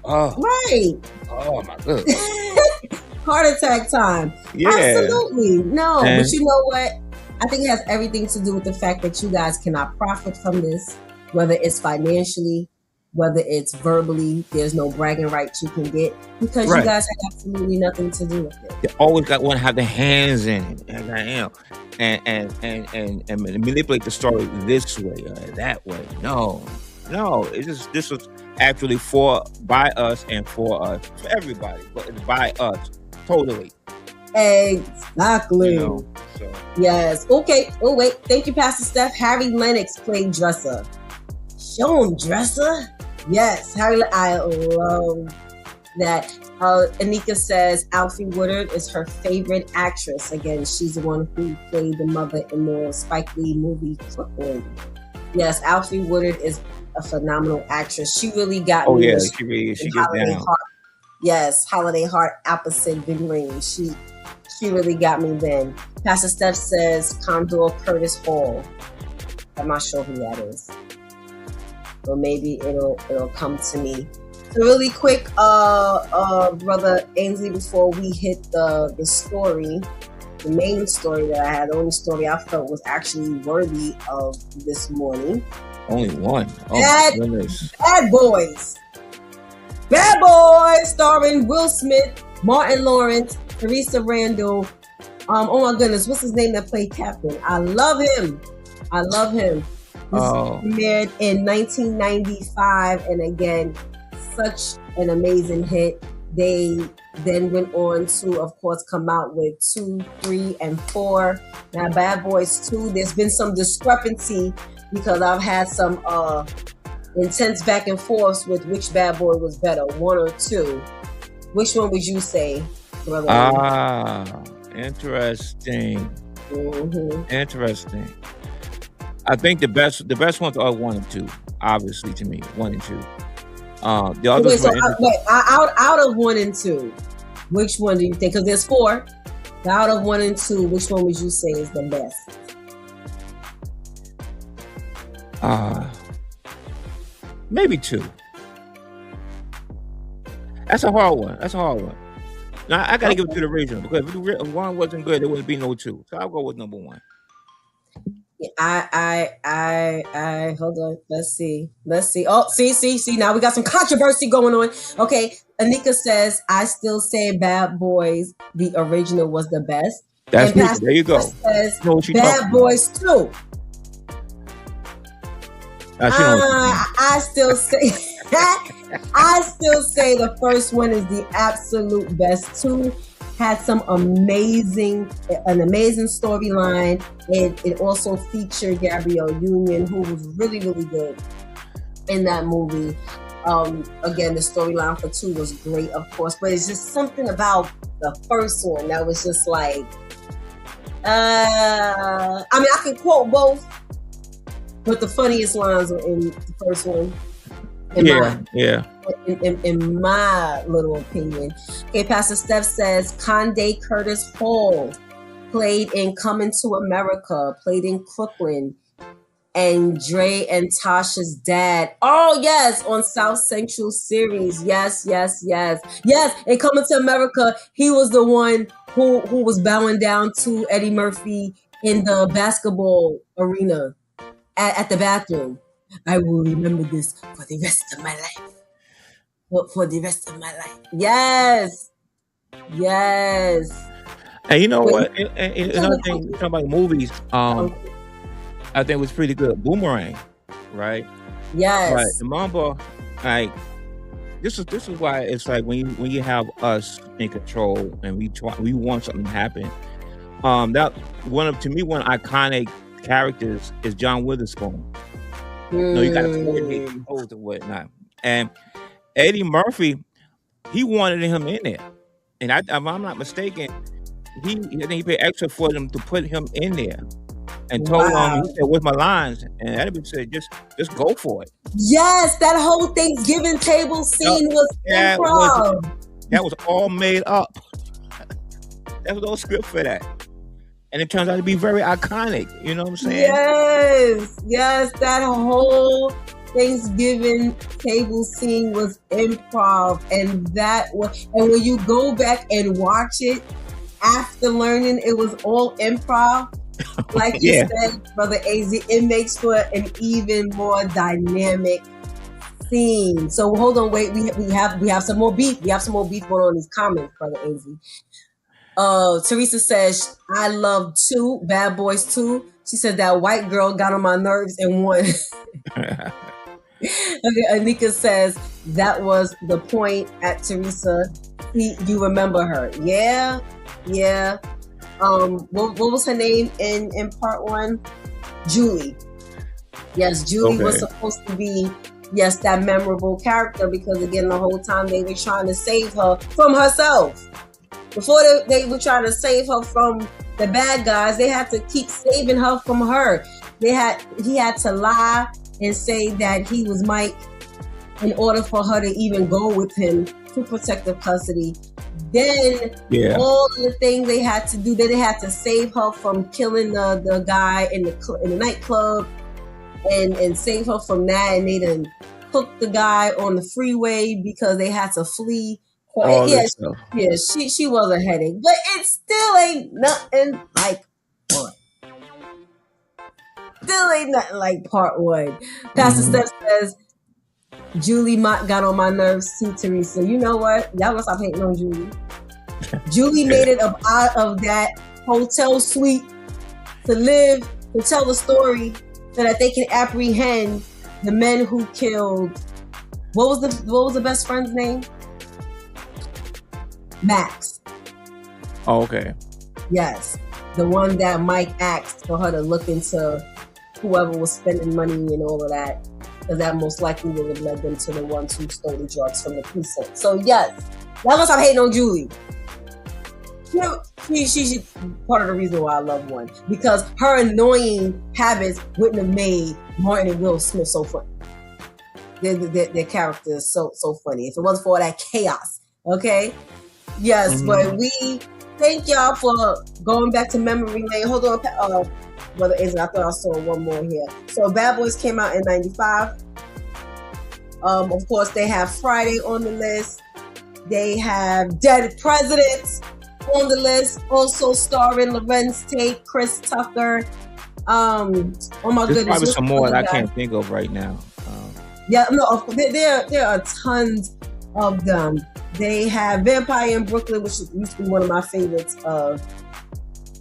Oh, right. Oh my god. Heart attack time. Yeah. Absolutely. No, but you know what? I think it has everything to do with the fact that you guys cannot profit from this, whether it's financially, whether it's verbally. There's no bragging rights you can get because you guys have absolutely nothing to do with it. They always got one to have their hands in it, and manipulate the story this way or that way. No, it's just this was actually by us and for us, for everybody, but it's by us totally. Exactly. So. Yes. Okay. Oh wait. Thank you, Pastor Steph. Harry Lennox played Dresser. Show him Dresser. Yes, Harry. I love that. Anika says Alfie Woodard is her favorite actress. Again, she's the one who played the mother in the Spike Lee movie Crooklyn. Yes, Alfie Woodard is a phenomenal actress. She really got me. Oh yeah, she gets down. Heart. Yes, Holiday Heart opposite Big Ring. She really got me then. Pastor Steph says Condor Curtis Hall. I'm not sure who that is. Or maybe it'll come to me. So really quick, Brother Ainsley, before we hit the story, the main story that I had, the only story I felt was actually worthy of this morning. Only one. Oh my goodness. Bad Boys. Bad Boys, starring Will Smith, Martin Lawrence, Teresa Randall. Oh my goodness, what's his name that played Captain? I love him. This premiered in 1995, and again, such an amazing hit. They then went on to, of course, come out with 2, 3, and 4. Now, Bad Boys 2, there's been some discrepancy because I've had some intense back and forth with which Bad Boy was better, 1 or 2. Which one would you say, brother? Interesting. Mm-hmm. Interesting. I think the best ones are 1 and 2. Obviously, to me, 1 and 2. The others out of 1 and 2, which one do you think? Because there's 4. Out of 1 and 2, which one would you say is the best? Maybe 2. That's a hard one. Now I gotta give it to the original because if 1 wasn't good, there wouldn't be no 2. So I'll go with number 1. I hold on. Let's see. Oh, see. Now we got some controversy going on. Okay. Anika says, I still say Bad Boys, the original was the best. That's me. There you go. Says Bad Boys 2. I still say the first one is the absolute best. 2 had an amazing storyline. It also featured Gabrielle Union, who was really, really good in that movie. Again, the storyline for 2 was great, of course, but it's just something about the first one that was just like, I can quote both, but the funniest lines were in the first one. In my little opinion. Okay, Pastor Steph says Conde Curtis Hall played in Coming to America, played in Crooklyn, and Dre and Tasha's dad. Oh yes, on South Central series. Yes. In Coming to America, he was the one who was bowing down to Eddie Murphy in the basketball arena at the bathroom. I will remember this for the rest of my life. For the rest of my life. Yes. And you know what? Another thing, talking about movies, I think it was pretty good. Boomerang, right? Yes. Right. Remember, like this is why it's like when you have us in control and we want something to happen. That one iconic characters is John Witherspoon. No, you gotta coordinate pose and whatnot. And Eddie Murphy, he wanted him in there. And if I'm not mistaken, he paid extra for them to put him in there. and told him, Wow. he said, "Where's my lines?" And that bitch said, "Just go for it." Yes, that whole Thanksgiving table scene was That improv. was all made up. There was no script for that, and it turns out to be very iconic. You know what I'm saying? Yes, that whole Thanksgiving table scene was improv, and when you go back and watch it after learning it was all improv, like you Yeah. said, Brother AZ, it makes for an even more dynamic scene. So hold on, wait, we have some more beef. We have some more beef going on in these comments, Brother AZ. Teresa says, I love 2, Bad Boys 2. She said that white girl got on my nerves and won. Okay, Anika says that was the point at Teresa. You remember her. Yeah. What was her name in part 1? Julie. Yes, Julie was supposed to be, yes, that memorable character, because again, the whole time they were trying to save her from herself. Before they were trying to save her from the bad guys, they had to keep saving her from her. He had to lie and say that he was Mike in order for her to even go with him to protective custody. Then all the things they had to do, then they had to save her from killing the guy in the nightclub and save her from that. And they done cooked the guy on the freeway because they had to flee. She was a headache, but it still ain't nothing like one. Still ain't nothing like part 1. Pastor Steph says, Julie got on my nerves too, Teresa. You know what? Y'all gonna stop hating on Julie. Julie made it up out of that hotel suite to tell the story so that they can apprehend the men who killed. What was the best friend's name? Max. Oh, okay. Yes. The one that Mike asked for her to look into whoever was spending money and all of that, because that most likely would have led them to the ones who stole the drugs from the precinct. So yes, y'all gonna stop hating on Julie. She's part of the reason why I love 1, because her annoying habits wouldn't have made Martin and Will Smith so funny. Their character is so funny. If it wasn't for all that chaos, okay? Yes, but we thank y'all for going back to memory lane. Hold on, Brother Aizen, I thought I saw one more here. So Bad Boys came out in 95. Of course, they have Friday on the list. They have Dead Presidents on the list, also starring Lorenz Tate, Chris Tucker. Oh my There's goodness, probably some more that I can't think of right now. There are tons of them. They have Vampire in Brooklyn, which used to be one of my favorites of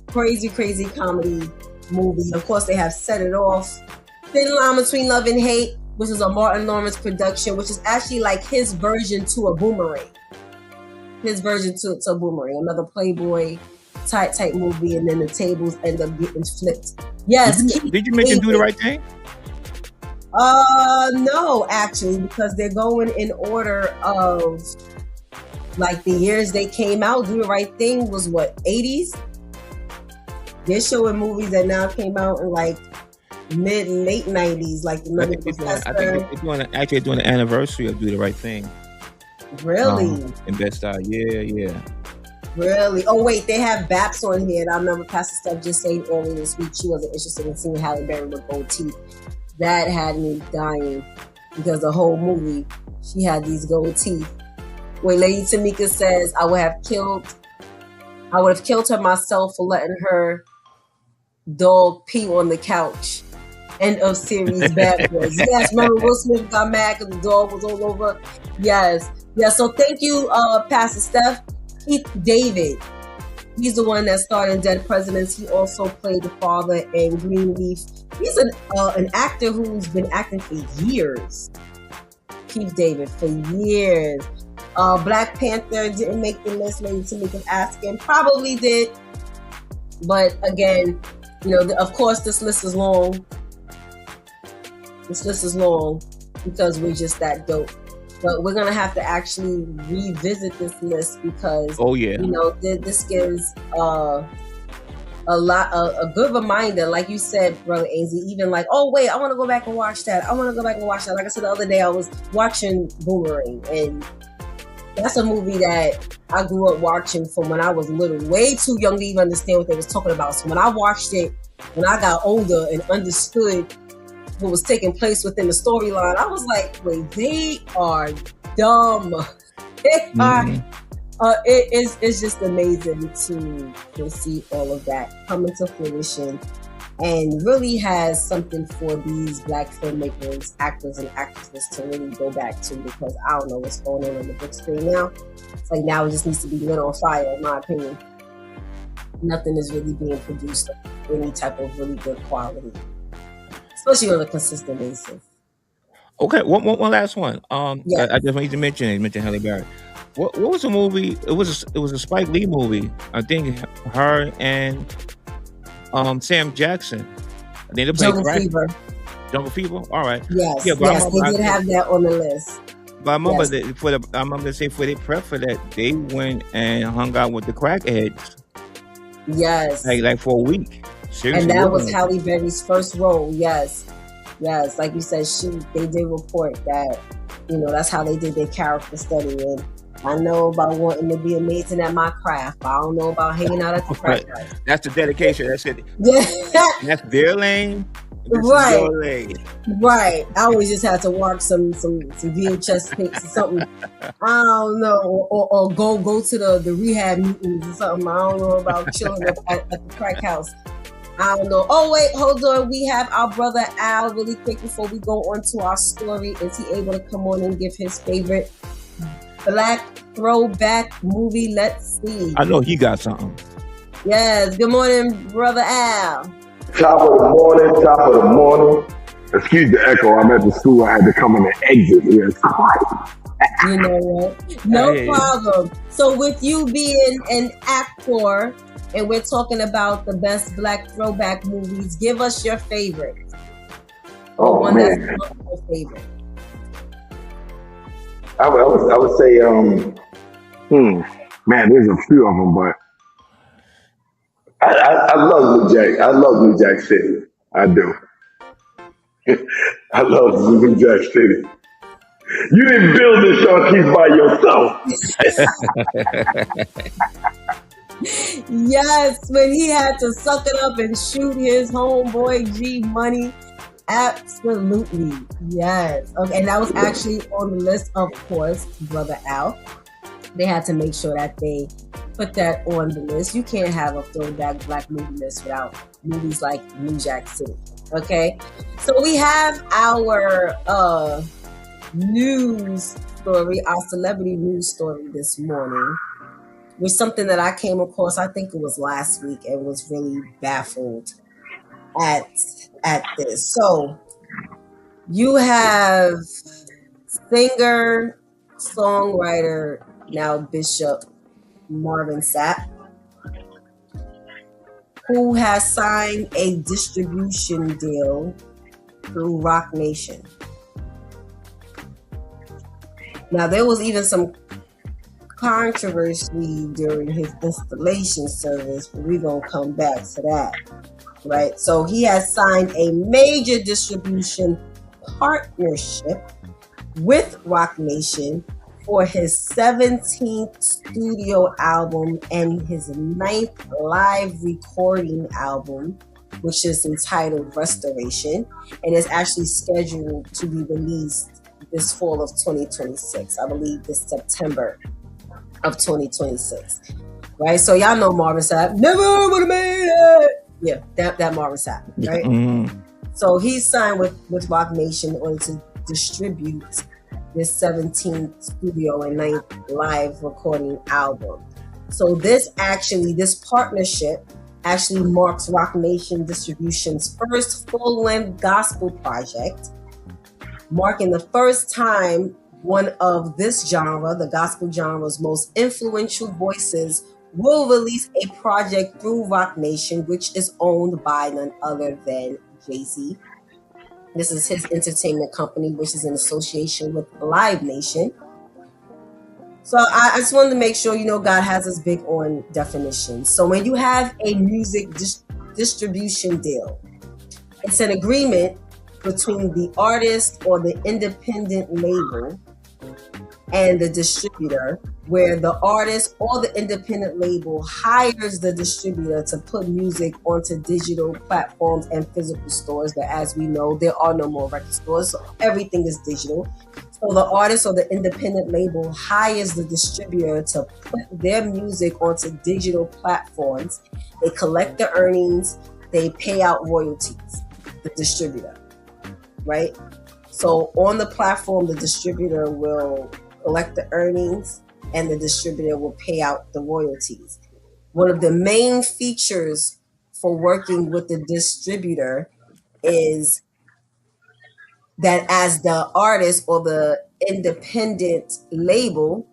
crazy comedy movie. Of course, they have Set It Off, Thin Line Between Love and Hate, which is a Martin Lawrence production, which is actually like his version to a Boomerang. Another Playboy type movie, and then the tables end up getting flipped. Yes. Did you make him do the right thing? No, actually, because they're going in order of like the years they came out. Do the Right Thing was what, 80s? They're showing movies that now came out in like late 90s, like the Nutty Professor. I think they're doing the anniversary of Do the Right Thing. Really? In Bed-Stuy, yeah. Really? Oh wait, they have Baps on here. And I remember Pastor Steph just saying earlier this week she wasn't interested in seeing Halle Berry with gold teeth. That had me dying, because the whole movie she had these gold teeth. Wait, Lady Tamika says, I would have killed her myself for letting her dog pee on the couch. End of series. Bad Boys. Yes, remember Will Smith got mad because the dog was all over. Yes. So thank you, Pastor Steph. Keith David, he's the one that starred in Dead Presidents. He also played the father in Greenleaf. He's an actor who's been acting for years. Keith David, for years. Black Panther didn't make the list. Lady Tamika's asking, probably did, but again, of course, this list is long. Because we're just that dope. But we're gonna have to actually revisit this list because this gives a good reminder, like you said, brother Ainsley, even like, oh wait, I want to go back and watch that. Like I said the other day, I was watching Boomerang, and that's a movie that I grew up watching from when I was little, way too young to even understand what they was talking about. So when I watched it, when I got older and understood what was taking place within the storyline, I was like, wait, they are dumb. They are. It's just amazing to see all of that coming to fruition, and really has something for these Black filmmakers, actors, and actresses to really go back to, because I don't know what's going on the big screen now. It's like now it just needs to be lit on fire, in my opinion. Nothing is really being produced of any type of really good quality, especially on a consistent basis. Okay, one last one. Yes. I just wanted to mention it. Mention Halle Berry. What was the movie? It was a Spike Lee movie. I think her and Sam Jackson. I think they played Jungle crack. Fever. Jungle Fever. All right. Yes, Yeah, but yes, they did have that on the list. But I remember Yes. that I remember say for the prep for that, they went and hung out with the crackheads Yes. like for a week. Seriously, And that was wasn't it? Halle Berry's first role. Yes. Yes. Like you said, they did report that, that's how they did their character study. And I know about wanting to be amazing at my craft, but I don't know about hanging out at the crack house. That's the dedication. That's it. Yeah. That's their lane. This Right. is your lane. Right. I always just had to watch some VHS tapes or something. I don't know, or go to the rehab meetings or something. I don't know about chilling at the crack house. I don't know. Oh wait, hold on. We have our brother Al really quick before we go on to our story. Is he able to come on and give his favorite Black throwback movie? Let's see. I know he got something. Yes. Good morning, brother Al. Top of the morning. Excuse the echo. I'm at the school. I had to come in and exit here. It's quiet. You know what? No Hey. problem. So with you being an actor, and we're talking about the best Black throwback movies, give us your favorite. Oh One man, that's not your favorite. I would say man, there's a few of them, but I love New Jack. I love New Jack City. I do. I love New Jack City. You didn't build this Shontyce by yourself. Yes, when he had to suck it up and shoot his homeboy G Money. Absolutely. Yes. Okay, and that was actually on the list, of course, brother Al. They had to make sure that they put that on the list. You can't have a throwback Black movie list without movies like New Jack City. Okay, so we have our news story, our celebrity news story this morning, with something that I came across. I think it was last week, and was really baffled at this. So you have singer, songwriter, now Bishop Marvin Sapp, who has signed a distribution deal through Rock Nation. Now, there was even some controversy during his installation service, but we're going to come back to that, right? So he has signed a major distribution partnership with Rock Nation for his 17th studio album and his 9th live recording album, which is entitled Restoration, and is actually scheduled to be released this fall of 2026. I believe this September of 2026. Right? So y'all know Marvin Sapp. Never would have made it. Yeah, that Marvin Sapp, right? Mm-hmm. So he's signed with Rock Nation in order to distribute this 17th studio and 9th live recording album. So this partnership actually marks Rock Nation Distribution's first full-length gospel project, marking the first time one of this genre, the gospel genre's most influential voices, will release a project through Rock Nation, which is owned by none other than Jay-Z. This is his entertainment company, which is in association with Live Nation. So I just wanted to make sure, God has us big on definitions. So when you have a music distribution deal, it's an agreement between the artist or the independent label and the distributor, where the artist or the independent label hires the distributor to put music onto digital platforms and physical stores. But as we know, there are no more record stores, so everything is digital. So the artist or the independent label hires the distributor to put their music onto digital platforms. They collect the earnings, they pay out royalties, the distributor, right? So on the platform, the distributor will collect the earnings and the distributor will pay out the royalties. One of the main features for working with the distributor is that as the artist or the independent label,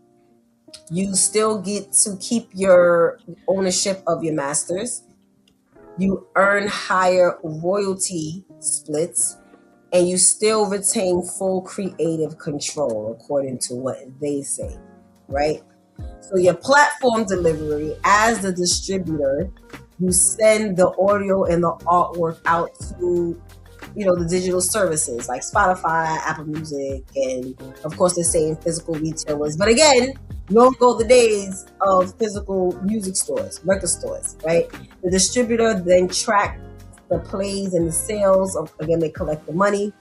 you still get to keep your ownership of your masters. You earn higher royalty splits, and you still retain full creative control according to what they say, right? So your platform delivery, as the distributor, you send the audio and the artwork out to, the digital services like Spotify, Apple Music, and of course they're saying physical retailers. But again, don't go the days of physical music stores, record stores, right? The distributor then track the plays and the sales of, again, they collect the money,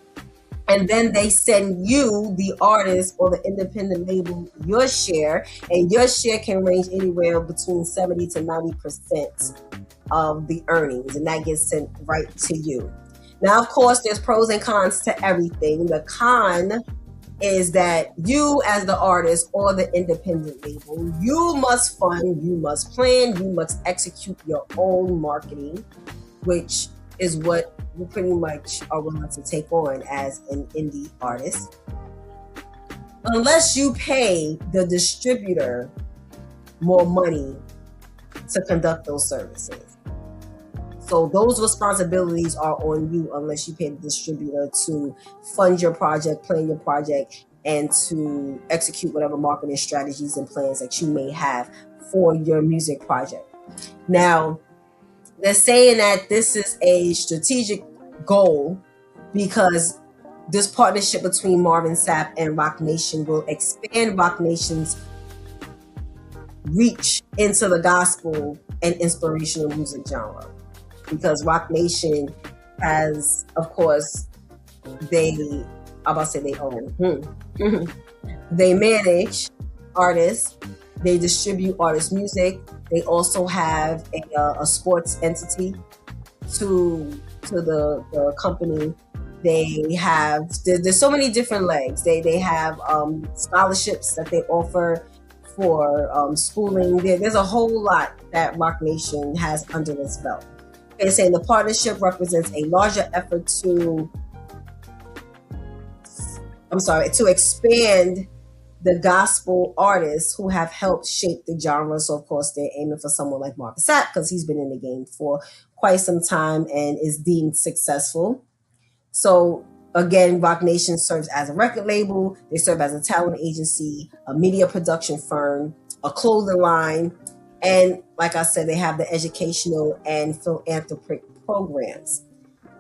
and then they send you, the artist or the independent label, your share, and your share can range anywhere between 70 to 90% of the earnings, and that gets sent right to you. Now, of course, there's pros and cons to everything. The con is that you, as the artist or the independent label, you must fund, you must plan, you must execute your own marketing, which is what you pretty much are willing to take on as an indie artist. Unless you pay the distributor more money to conduct those services. So those responsibilities are on you unless you pay the distributor to fund your project, plan your project, and to execute whatever marketing strategies and plans that you may have for your music project. Now, they're saying that this is a strategic goal because this partnership between Marvin Sapp and Roc Nation will expand Roc Nation's reach into the gospel and inspirational music genre. Because Roc Nation has, of course, they own. They manage artists. They distribute artist music. They also have a sports entity to the company. They have, there's so many different legs. They have scholarships that they offer for schooling. There's a whole lot that Roc Nation has under its belt. They're saying the partnership represents a larger effort to expand the gospel artists who have helped shape the genre. So of course they're aiming for someone like Marvin Sapp because he's been in the game for quite some time and is deemed successful. So again, Roc Nation serves as a record label. They serve as a talent agency, a media production firm, a clothing line, and like I said, they have the educational and philanthropic programs.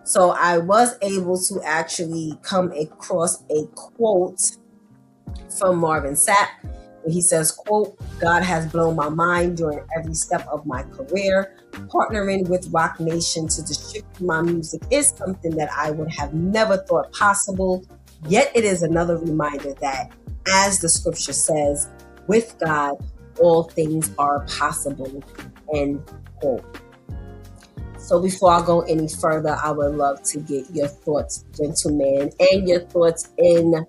So I was able to actually come across a quote from Marvin Sapp. He says, quote, "God has blown my mind during every step of my career. Partnering with Roc Nation to distribute my music is something that I would have never thought possible. Yet it is another reminder that, as the scripture says, with God, all things are possible," end quote. So before I go any further, I would love to get your thoughts, gentlemen, and your thoughts in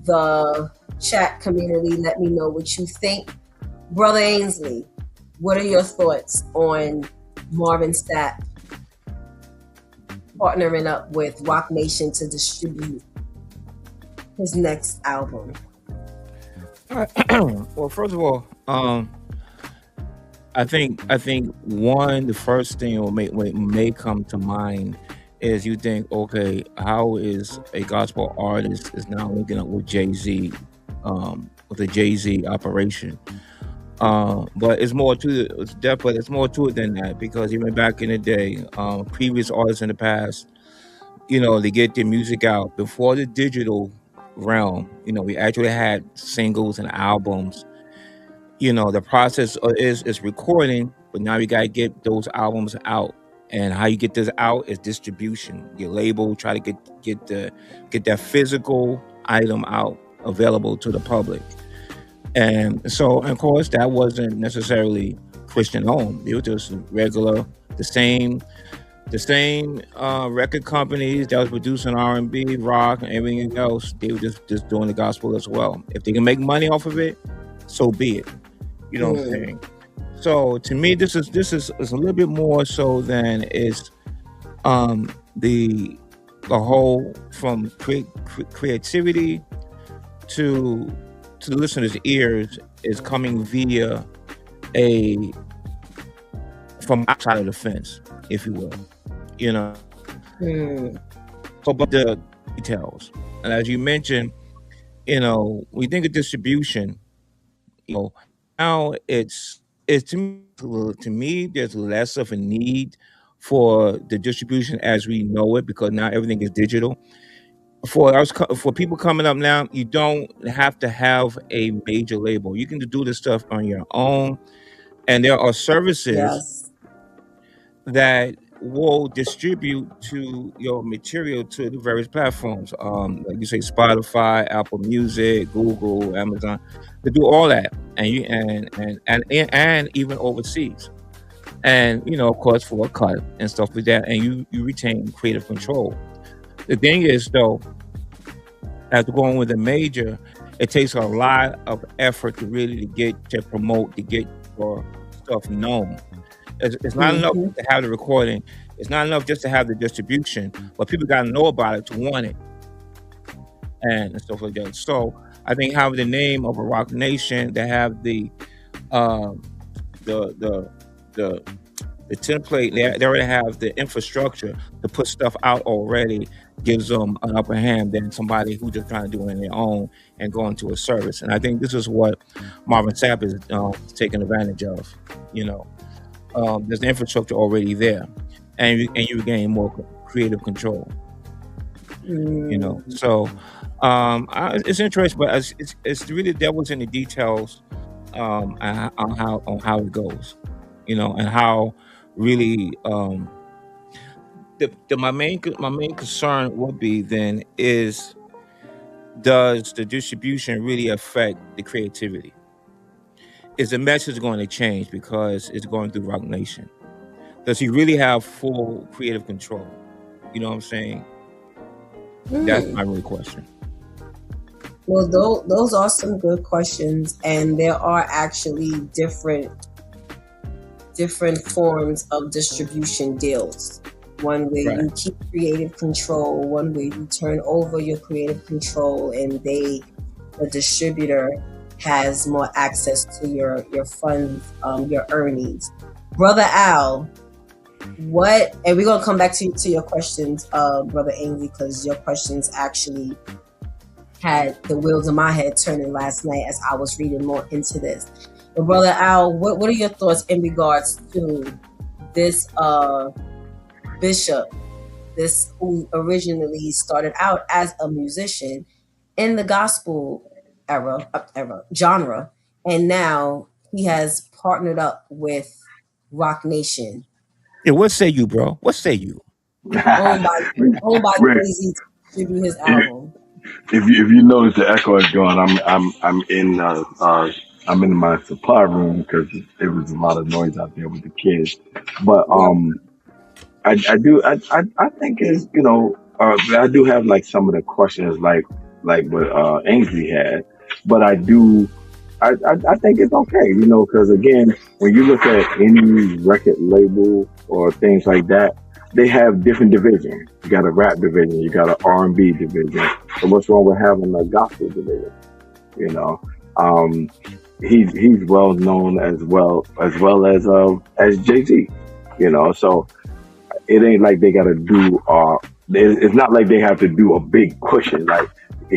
the chat community. Let me know what you think. Brother Ainsley, what are your thoughts on Marvin Sapp partnering up with Roc Nation to distribute his next album? Well, first of all, I think the first thing that may come to mind is you think, okay, how is a gospel artist is now linking up with Jay-Z with the Jay-Z operation. But it's more to it. But it's more to it than that, because even back in the day, previous artists in the past, they get their music out before the digital realm. We actually had singles and albums. The process is recording, but now you gotta get those albums out. And how you get this out is distribution. Your label try to get that physical item out, available to the public. And so, of course, that wasn't necessarily Christian owned. It was just regular, the same record companies that was producing R&B, rock, and everything else. They were just doing the gospel as well. If they can make money off of it, so be it. You know what I'm saying? So to me, this is a little bit more so than is the whole, from creativity to the listener's ears, is coming via from outside of the fence, if you will. So, but the details, and as you mentioned, we think of distribution. Now it's to me there's less of a need for the distribution as we know it, because now everything is digital. For people coming up now, you don't have to have a major label. You can do this stuff on your own, and there are services that will distribute to your material to the various platforms. Like you say, Spotify, Apple Music, Google, Amazon. They do all that, and even overseas, and of course, for a cut and stuff like that, and you retain creative control. The thing is, though, after going with a major, it takes a lot of effort to really promote, to get your stuff known. It's not enough to have the recording. It's not enough just to have the distribution, but people got to know about it to want it, and stuff like that. So I think having the name of a Rock Nation, that have the template, they already have the infrastructure to put stuff out already, gives them an upper hand than somebody who just trying to do it on their own and go into a service. And I think this is what Marvin Sapp is taking advantage of. There's the infrastructure already there, and you gain more creative control. So it's interesting, but it's really the devil's in the details on how it goes, and how really my main concern would be then is, does the distribution really affect the creativity? Is the message going to change because it's going through Rock Nation? Does he really have full creative control? You know what I'm saying? That's my real question. Well, those are some good questions, and there are actually different forms of distribution deals. One where you keep creative control, one where you turn over your creative control, and the distributor has more access to your funds, your earnings. Brother Al, and we're gonna come back to your questions, Brother Ainsley, because your questions actually had the wheels in my head turning last night as I was reading more into this. But Brother Al, what are your thoughts in regards to this bishop, this who originally started out as a musician in the gospel genre, and now he has partnered up with Rock Nation? Yeah, what say you, bro? What say you? Owned by Jay-Z to distribute his album. If you notice the echo is going, I'm in my supply room because there was a lot of noise out there with the kids. But I think it's I do have like some of the questions like what Ainsley had, but I think it's okay, because again, when you look at any record label or things like that, they have different divisions. You got a rap division, you got an R&B division. So what's wrong with having a gospel division? He's well known as well as Jay-Z. So it ain't like they got to do. It's not like they have to do a big pushing. Like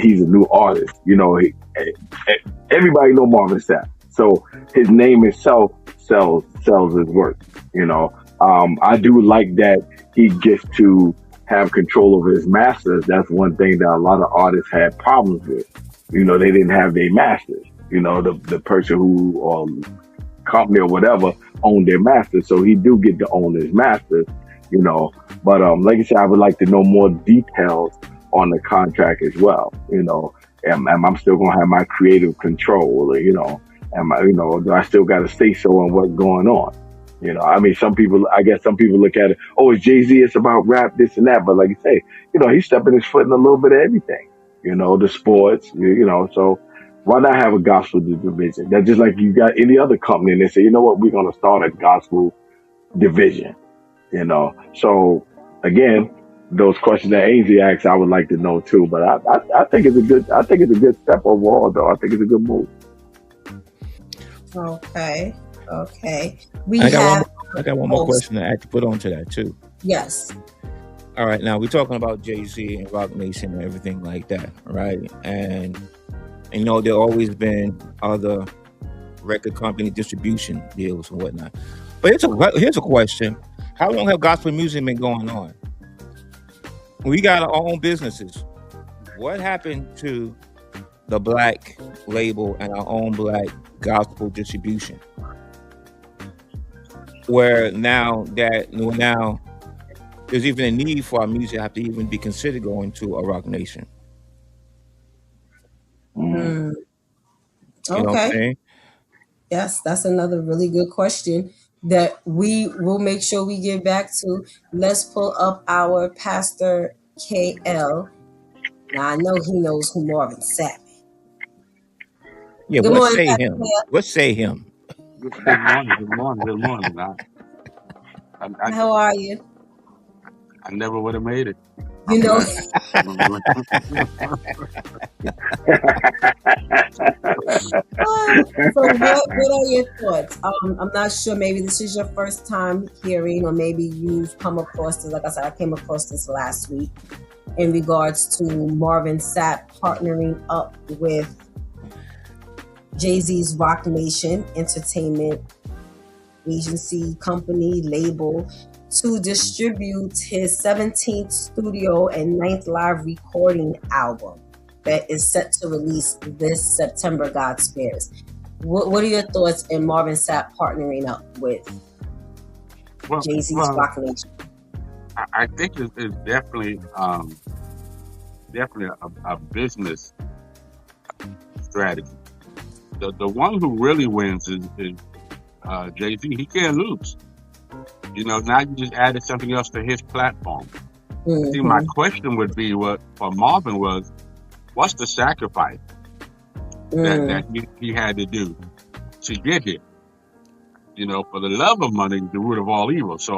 he's a new artist. Everybody know Marvin Sapp, so his name itself sells his work. I do like that he gets to have control over his masters. That's one thing that a lot of artists had problems with. They didn't have their masters. The person who or company or whatever owned their masters, so he do get to own his masters. But like I said, I would like to know more details on the contract as well. Am I'm still gonna have my creative control? Do I still got to say so on what's going on? I guess some people look at it, oh, it's Jay-Z, it's about rap, this and that. But like you say, he's stepping his foot in a little bit of everything, the sports, so why not have a gospel division? That's just like you got any other company and they say, you know what, we're going to start a gospel division, So again, those questions that Ainsley asked, I would like to know too, but I think it's a good step overall though. I think it's a good move. Okay. I got one more question to put on to that too. Yes. All right. Now we're talking about Jay-Z and Rock Nation and everything like that, right? And there always been other record company distribution deals and whatnot. But here's a question: how long have gospel music been going on? We got our own businesses. What happened to the black label and our own black gospel distribution? Where now there's even a need for our music to have to even be considered going to a Rock Nation. Okay. You know what I'm saying? Yes, that's another really good question that we will make sure we get back to. Let's pull up our Pastor KL. Now I know he knows who Marvin Sapp is. Yeah, Good what morning, say Pastor him? KL. What say him? Good morning. How are you? I never would have made it. You know, so what are your thoughts? I'm not sure. Maybe this is your first time hearing, or maybe you've come across this. Like I said, I came across this last week in regards to Marvin Sapp partnering up with Jay-Z's Rock Nation Entertainment agency, company, label to distribute his 17th studio and 9th live recording album that is set to release this September, God spares. What are your thoughts in Marvin Sapp partnering up with Jay-Z's Rock Nation? I think it's definitely a business strategy. The one who really wins is Jay-Z. He can't lose. Now you just added something else to his platform. Mm-hmm. See, my question would be for Marvin was, what's the sacrifice that he had to do to get here? For the love of money, the root of all evil. So,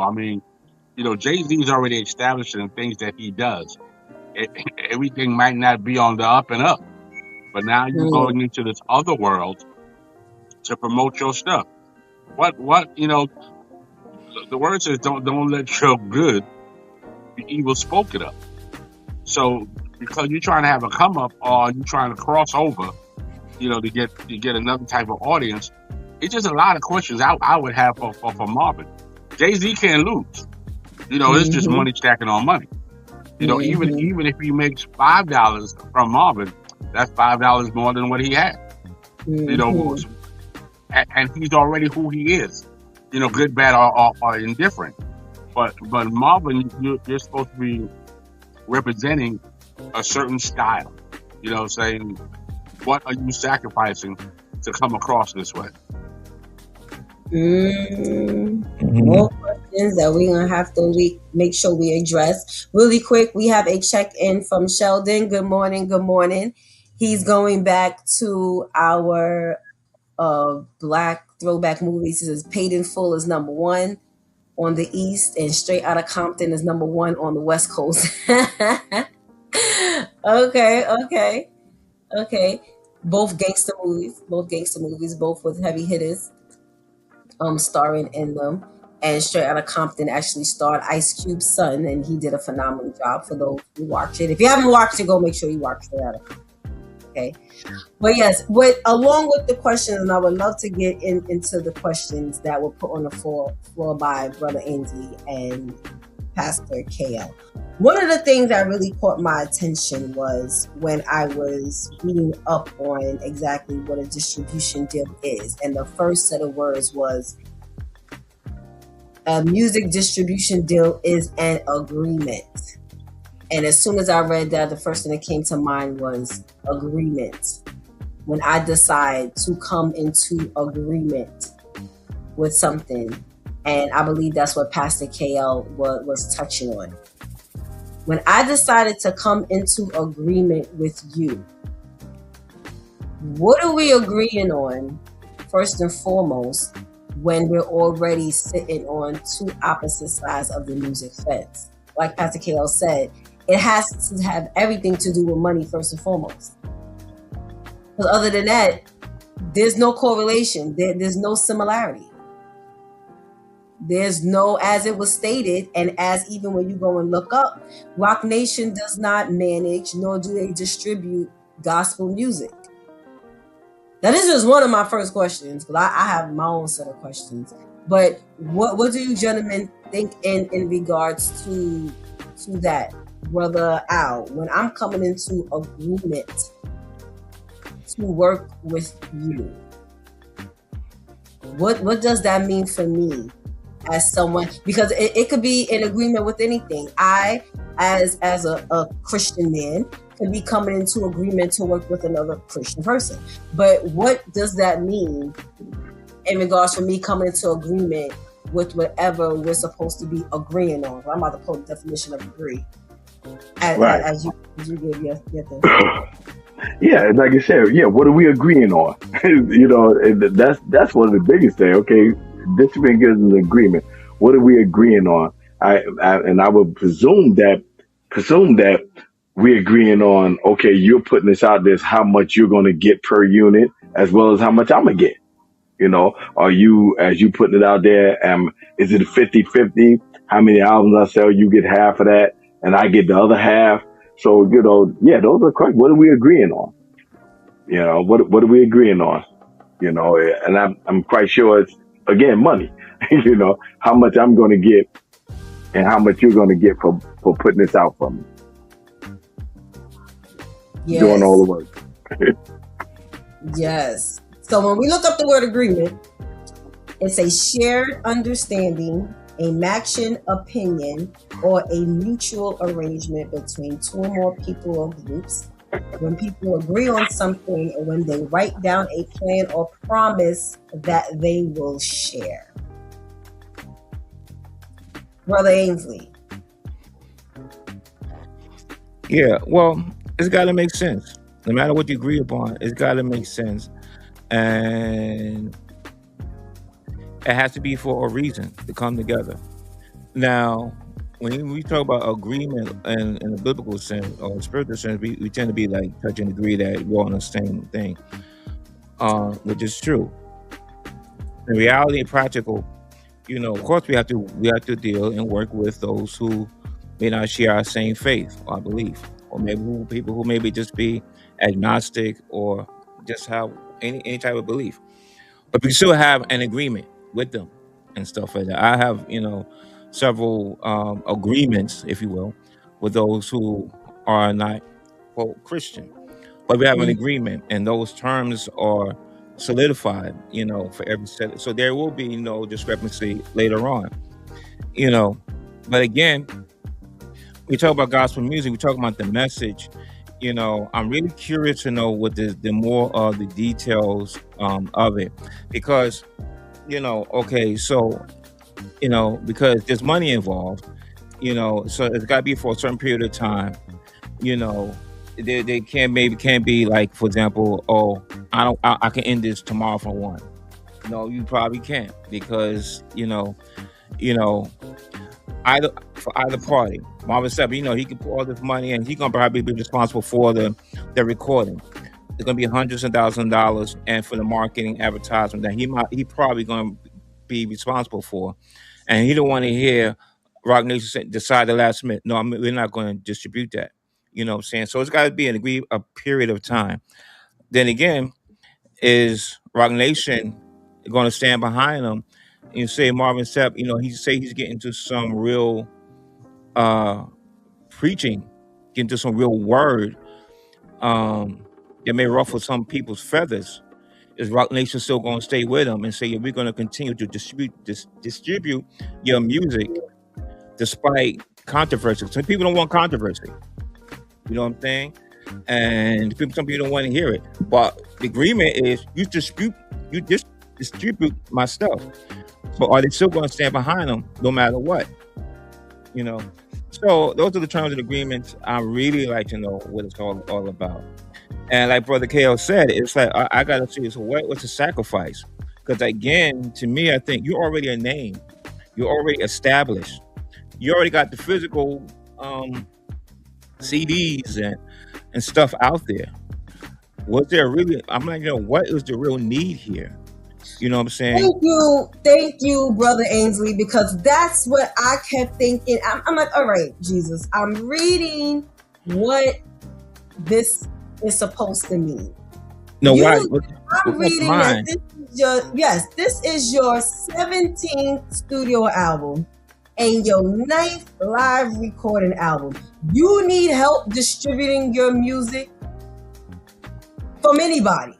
Jay-Z's already established in the things that he does. Everything might not be on the up and up, but now you're going into this other world to promote your stuff. The word says, don't let your good be evil spoken of. So because you're trying to have a come up or you're trying to cross over, to get another type of audience, it's just a lot of questions I would have for Marvin. Jay-Z can't lose. It's just money stacking on money. Even if he makes $5 from Marvin, that's $5 more than what he had. And he's already who he is. Good, bad, or indifferent. But Marvin, you're supposed to be representing a certain style. Saying, what are you sacrificing to come across this way? More questions that we're going to have to make sure we address. Really quick, we have a check-in from Sheldon. Good morning. He's going back to our black throwback movies. He says Paid in Full is number 1 on the East and Straight Outta Compton is number 1 on the West Coast. Okay. Both gangster movies, both with heavy hitters starring in them. And Straight Outta Compton actually starred Ice Cube's son, and he did a phenomenal job for those who watch it. If you haven't watched it, go make sure you watch Straight Outta Compton. Okay. But yes, but along with the questions, and I would love to get into the questions that were put on the floor by Brother Ainsley and Pastor KL. One of the things that really caught my attention was when I was reading up on exactly what a distribution deal is. And the first set of words was a music distribution deal is an agreement. And as soon as I read that, the first thing that came to mind was agreement. When I decide to come into agreement with something, and I believe that's what Pastor KL was touching on. When I decided to come into agreement with you, what are we agreeing on, first and foremost, when we're already sitting on two opposite sides of the music fence? Like Pastor KL said, it has to have everything to do with money, first and foremost. Because other than that, there's no correlation. There's no similarity. There's no, as it was stated, and as even when you go and look up, Rock Nation does not manage nor do they distribute gospel music. Now, this is one of my first questions, because I have my own set of questions. But what do you gentlemen think in regards to that, Brother Al? When I'm coming into agreement to work with you, what does that mean for me as someone? Because it could be in agreement with anything. I, as a Christian man, could be coming into agreement to work with another Christian person. But what does that mean in regards for me coming into agreement with whatever we're supposed to be agreeing on? I'm about to pull the definition of agree as you give your thing. Yeah, like I said, yeah, what are we agreeing on? And that's one of the biggest things. Okay, this thing is an agreement. What are we agreeing on? I would presume that we're agreeing on, okay, you're putting this out there, how much you're going to get per unit, as well as how much I'm going to get. Are you, as you putting it out there, is it 50-50? How many albums I sell, you get half of that, and I get the other half. So, yeah, those are correct. What are we agreeing on? What are we agreeing on? And I'm quite sure it's, again, money. How much I'm going to get and how much you're going to get for putting this out for me. Yes. Doing all the work. Yes. So when we look up the word agreement, it's a shared understanding, a matching opinion, or a mutual arrangement between two or more people or groups. When people agree on something, or when they write down a plan or promise that they will share. Brother Ainsley. Yeah, well, it's got to make sense. No matter what you agree upon, it's got to make sense. And it has to be for a reason to come together. Now, when we talk about agreement in a biblical sense or spiritual sense, we tend to be like touch and agree that we're on the same thing, which is true. In reality and practical, of course we have to deal and work with those who may not share our same faith or belief, or maybe people who maybe just be agnostic or just have any type of belief. But we still have an agreement with them and stuff like that. I have, several agreements, if you will, with those who are not, quote, Christian. But we have an agreement, and those terms are solidified, for every set. So there will be no discrepancy later on, But again, we talk about gospel music, we talk about the message. I'm really curious to know what the more of the details of it, because okay, so because there's money involved, so it's got to be for a certain period of time. They can't be like, for example, I can end this tomorrow for one. No, you probably can't, because either party. Marvin said, he can put all this money and he gonna probably be responsible for the recording. It's gonna be hundreds of thousands of dollars, and for the marketing, advertisement that he probably gonna be responsible for. And he don't want to hear Rock Nation decide the last minute, no, we're not going to distribute that. You know what I'm saying? So it's got to be a period of time. Then again, is Rock Nation going to stand behind him? You say Marvin Sapp, he say he's getting to some real uh preaching, getting to some real word that may ruffle some people's feathers. Is Rock Nation still going to stay with him and say, yeah, we're going to continue to distribute your music despite controversy? Some people don't want controversy. You know what I'm saying? And some people don't want to hear it. But the agreement is you distribute my stuff. But are they still going to stand behind them no matter what? You know. So those are the terms of the agreements. I really like to know what it's all about. And like Brother KL said, it's like I gotta see. So what's the sacrifice? Because again, to me, I think you're already a name. You're already established. You already got the physical CDs and stuff out there. Was there really? I'm like, what is the real need here? You know what I'm saying? Thank you, Brother Ainsley, because that's what I kept thinking. I'm like, all right, Jesus, I'm reading what this is supposed to mean. No, why? I'm reading that this is your 17th studio album and your 9th live recording album. You need help distributing your music from anybody,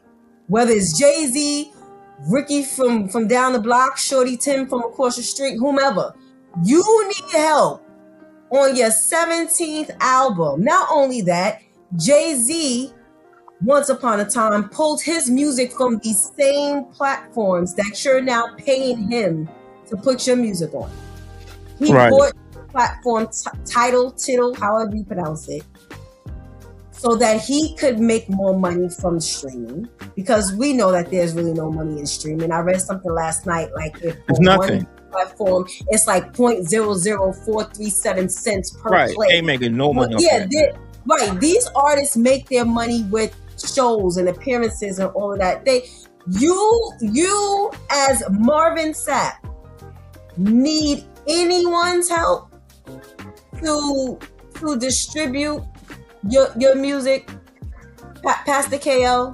whether it's Jay-Z, Ricky from down the block, Shorty Tim from across the street, whomever. You need help on your 17th album. Not only that, Jay-Z, once upon a time, pulled his music from these same platforms that you're now paying him to put your music on. He bought the platform Tidal, however you pronounce it, so that he could make more money from streaming, because we know that there's really no money in streaming. I read something last night, like if it's nothing. Platform, it's like 0.00437 cents per play. Ain't making no money. Right. These artists make their money with shows and appearances and all of that. You as Marvin Sapp need anyone's help to distribute your music, Pastor KO.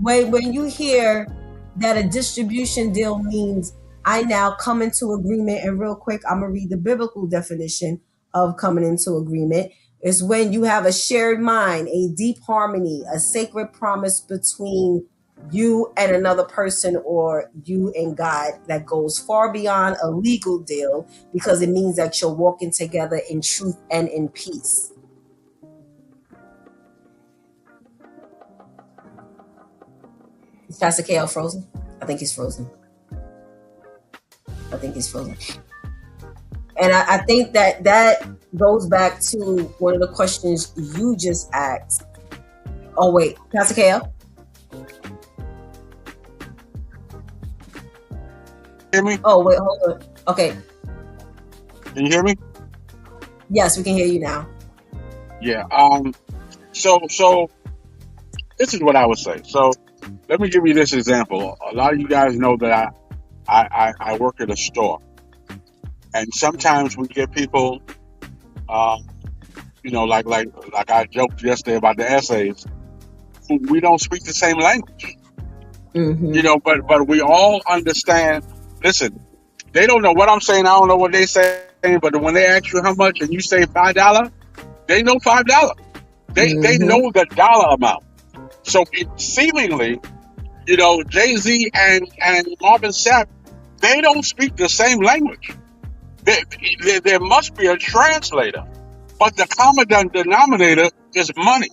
When you hear that a distribution deal means I now come into agreement, and real quick, I'm gonna read the biblical definition of coming into agreement. Is when you have a shared mind, a deep harmony, a sacred promise between you and another person, or you and God, that goes far beyond a legal deal, because it means that you're walking together in truth and in peace. Is Pastor KL frozen? I think he's frozen. And I think that goes back to one of the questions you just asked. Oh, wait. Pastor KL? Hear me? Oh, wait. Hold on. Okay. Can you hear me? Yes, we can hear you now. Yeah. So this is what I would say. So let me give you this example. A lot of you guys know that I work at a store. And sometimes we get people, like I joked yesterday about the essays, who we don't speak the same language. Mm-hmm. But we all understand. Listen, they don't know what I'm saying. I don't know what they're saying. But when they ask you how much and you say $5, they know $5. They know the dollar amount. So seemingly, Jay-Z and Marvin Sapp, they don't speak the same language. There must be a translator, but the common denominator is money.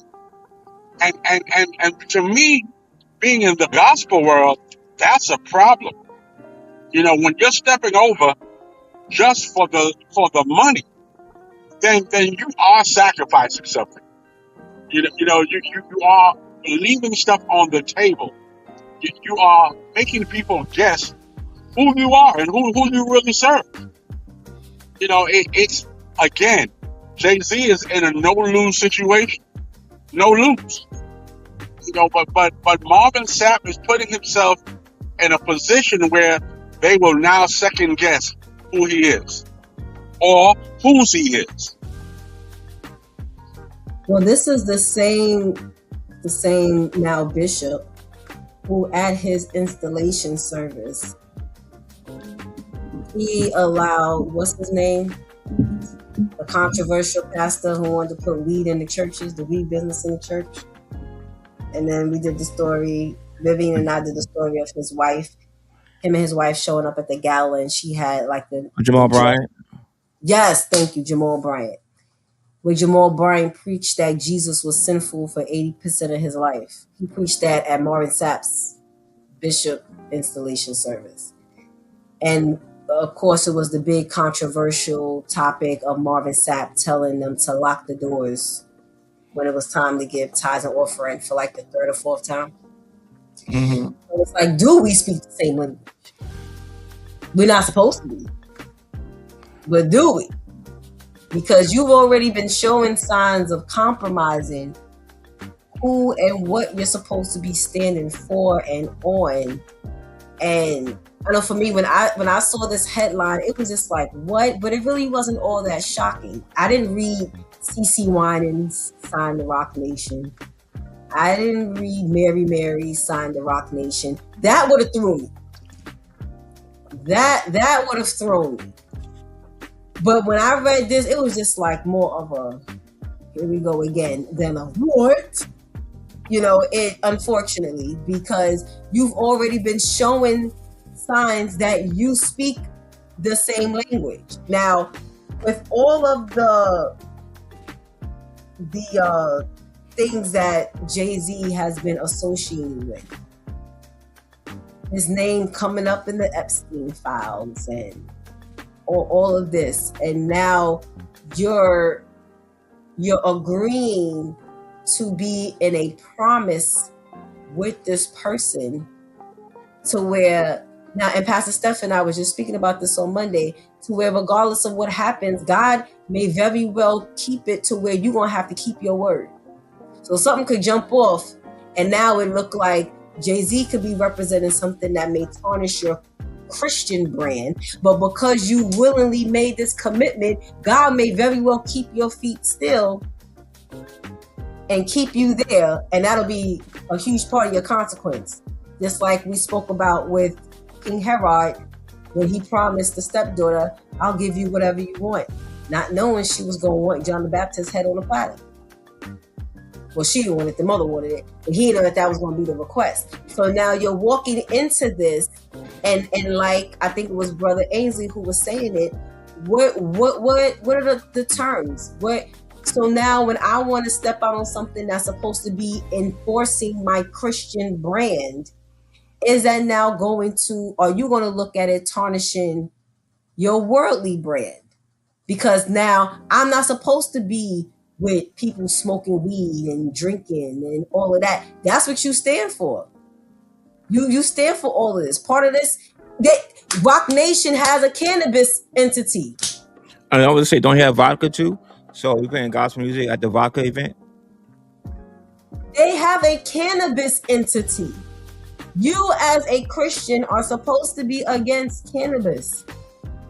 And to me, being in the gospel world, that's a problem. When you're stepping over just for the money, then you are sacrificing something. You are leaving stuff on the table. You are making people guess who you are and who you really serve. It's again, Jay-Z is in a no-lose situation. No lose. But Marvin Sapp is putting himself in a position where they will now second guess who he is or whose he is. Well, this is the same now bishop who at his installation service, he allowed, what's his name? The controversial pastor who wanted to put weed in the churches, the weed business in the church. And then we did the story, Vivian and I did the story of his wife, him and his wife showing up at the gala, and she had like Jamal Bryant. Yes, thank you, Jamal Bryant. Where Jamal Bryant preached that Jesus was sinful for 80% of his life. He preached that at Marvin Sapp's bishop installation service. And of course, it was the big controversial topic of Marvin Sapp telling them to lock the doors when it was time to give tithes and offering for like the third or fourth time. Mm-hmm. So it's like, do we speak the same language? We're not supposed to be. But do we? Because you've already been showing signs of compromising who and what you're supposed to be standing for and on. And I know for me, when I saw this headline, it was just like, what? But it really wasn't all that shocking. I didn't read CeCe Winans signed the Rock Nation. I didn't read Mary signed the Rock Nation. That would have thrown me. That would have thrown me. But when I read this, it was just like more of a, here we go again, than a what? It unfortunately, because you've already been showing signs that you speak the same language. Now, with all of the things that Jay-Z has been associated with, his name coming up in the Epstein files and all of this, and now you're agreeing to be in a promise with this person to where now, and Pastor Steph and I was just speaking about this on Monday, to where regardless of what happens, God may very well keep it to where you're going to have to keep your word. So something could jump off, and now it look like Jay-Z could be representing something that may tarnish your Christian brand, but because you willingly made this commitment, God may very well keep your feet still and keep you there, and that'll be a huge part of your consequence. Just like we spoke about with King Herod, when he promised the stepdaughter, I'll give you whatever you want, not knowing she was going to want John the Baptist's head on a platter. Well, she didn't want it, the mother wanted it, but he didn't know that was going to be the request. So now you're walking into this, and like I think it was Brother Ainsley who was saying it. What are the terms? So now when I want to step out on something that's supposed to be enforcing my Christian brand, is that now are you going to look at it tarnishing your worldly brand? Because now I'm not supposed to be with people smoking weed and drinking and all of that. That's what you stand for. You stand for all of this. Part of this, Rock Nation has a cannabis entity. And I would say, don't you have vodka too? So we're playing gospel music at the vodka event? They have a cannabis entity. You as a Christian are supposed to be against cannabis.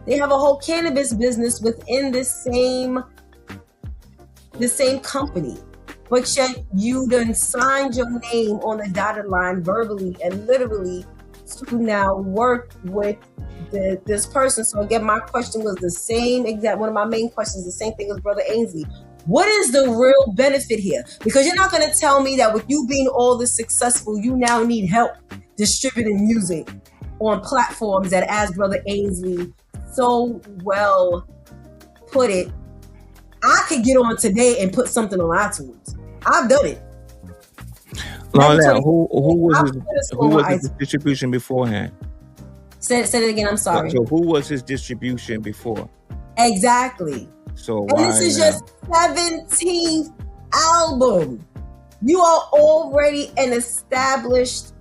They have a whole cannabis business within the same company. But yet you done signed your name on the dotted line verbally and literally to now work with this person. So again, my question was the same exact, one of my main questions, the same thing as Brother Ainsley. What is the real benefit here? Because you're not going to tell me that with you being all this successful, you now need help distributing music on platforms that, as Brother Ainsley so well put it, I could get on today and put something on iTunes. I've done it. No, who was his distribution beforehand? Say it again. I'm sorry. So who was his distribution before? Exactly. So and this is your 17th album. You are already an established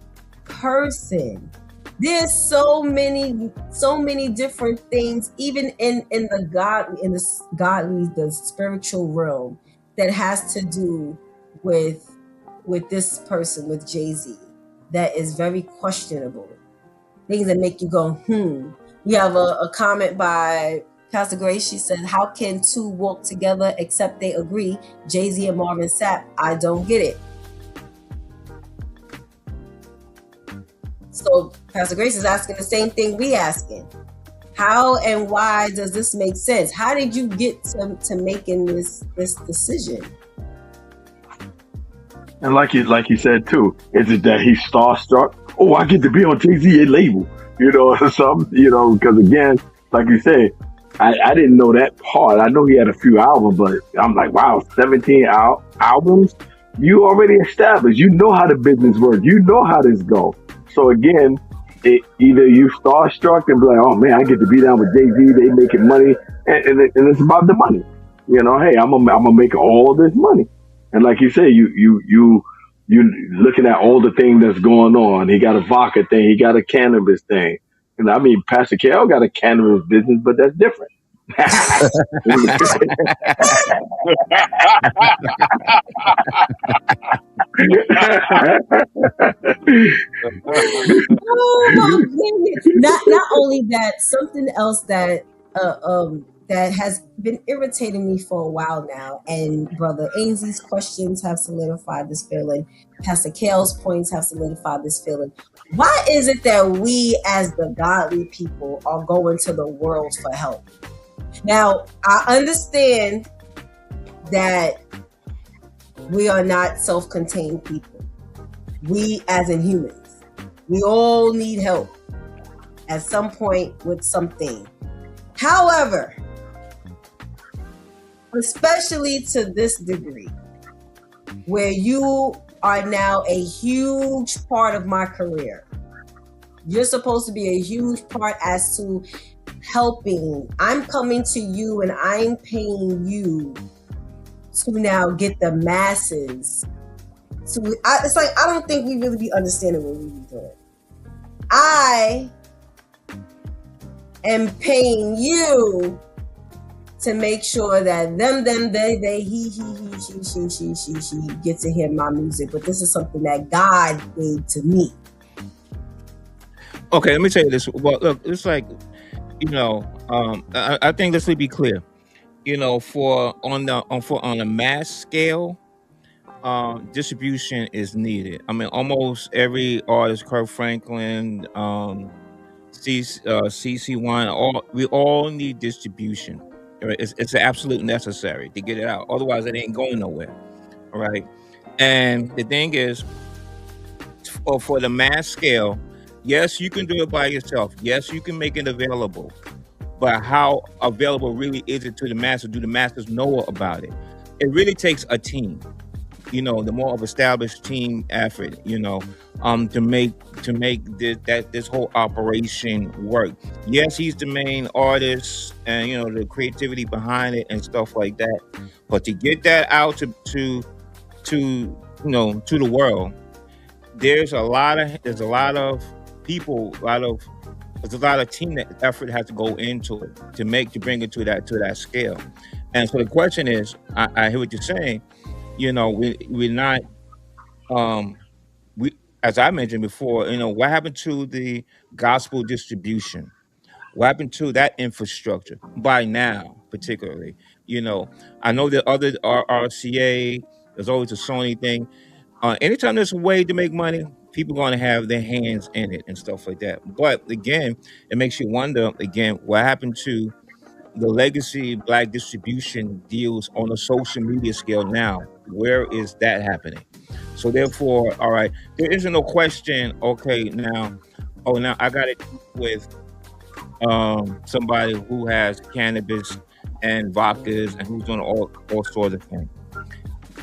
person. There's so many different things, even in the godly, the spiritual realm, that has to do with this person, with Jay-Z, that is very questionable. Things that make you go, We have a comment by Pastor Grace, she said, how can two walk together except they agree? Jay-Z and Marvin Sapp, I don't get it. So Pastor Grace is asking the same thing we asking. How and why does this make sense? How did you get to making this decision? And like you said too, is it that he's starstruck? Oh, I get to be on Jay-Z label, or something, because again, like you said, I didn't know that part. I know he had a few albums, but I'm like, wow, 17 albums? You already established. You know how the business works. You know how this goes. So again, either you starstruck and be like, oh man, I get to be down with Jay-Z, they making money, and it's about the money. Hey, I'm gonna make all this money. And like you say, you looking at all the things that's going on. He got a vodka thing, he got a cannabis thing. And I mean, Pastor Kel got a cannabis business, but that's different. Oh, not only that, something else that that has been irritating me for a while now, and Brother Ainsley's questions have solidified this feeling. Pastor Kale's points have solidified this feeling. Why is it that we as the godly people are going to the world for help? Now, I understand that we are not self-contained people. We as in humans, we all need help at some point with something. However, especially to this degree, where you are now a huge part of my career. You're supposed to be a huge part as to helping. I'm coming to you and I'm paying you to now get the masses. It's like, I don't think we really be understanding what we be doing. I am paying you to make sure that they, he, she get to hear my music. But this is something that God gave to me. Okay, let me tell you this. Well, look, it's like, I think let's be clear. For on a mass scale, distribution is needed. I mean, almost every artist, Kirk Franklin, CC1, we all need distribution. It's absolute necessary to get it out. Otherwise, it ain't going nowhere. All right. And the thing is, for the mass scale, yes, you can do it by yourself. Yes, you can make it available. But how available really is it to the masses? Do the masses know about it? It really takes a team. The more of established team effort, to make this whole operation work. Yes, he's the main artist, and the creativity behind it and stuff like that. But to get that out to the world, there's a lot of people, there's a lot of team effort has to go into it to bring it to that scale. And so the question is, I hear what you're saying. We're not, as I mentioned before, what happened to the gospel distribution? What happened to that infrastructure by now, particularly? I know that other RCA, there's always a Sony thing. Anytime there's a way to make money, people are going to have their hands in it and stuff like that. But again, it makes you wonder, what happened to the legacy Black distribution deals on a social media scale now? Where is that happening? So therefore, all right, there isn't no question. Okay, now I got it with somebody who has cannabis and vodkas and who's doing all sorts of things.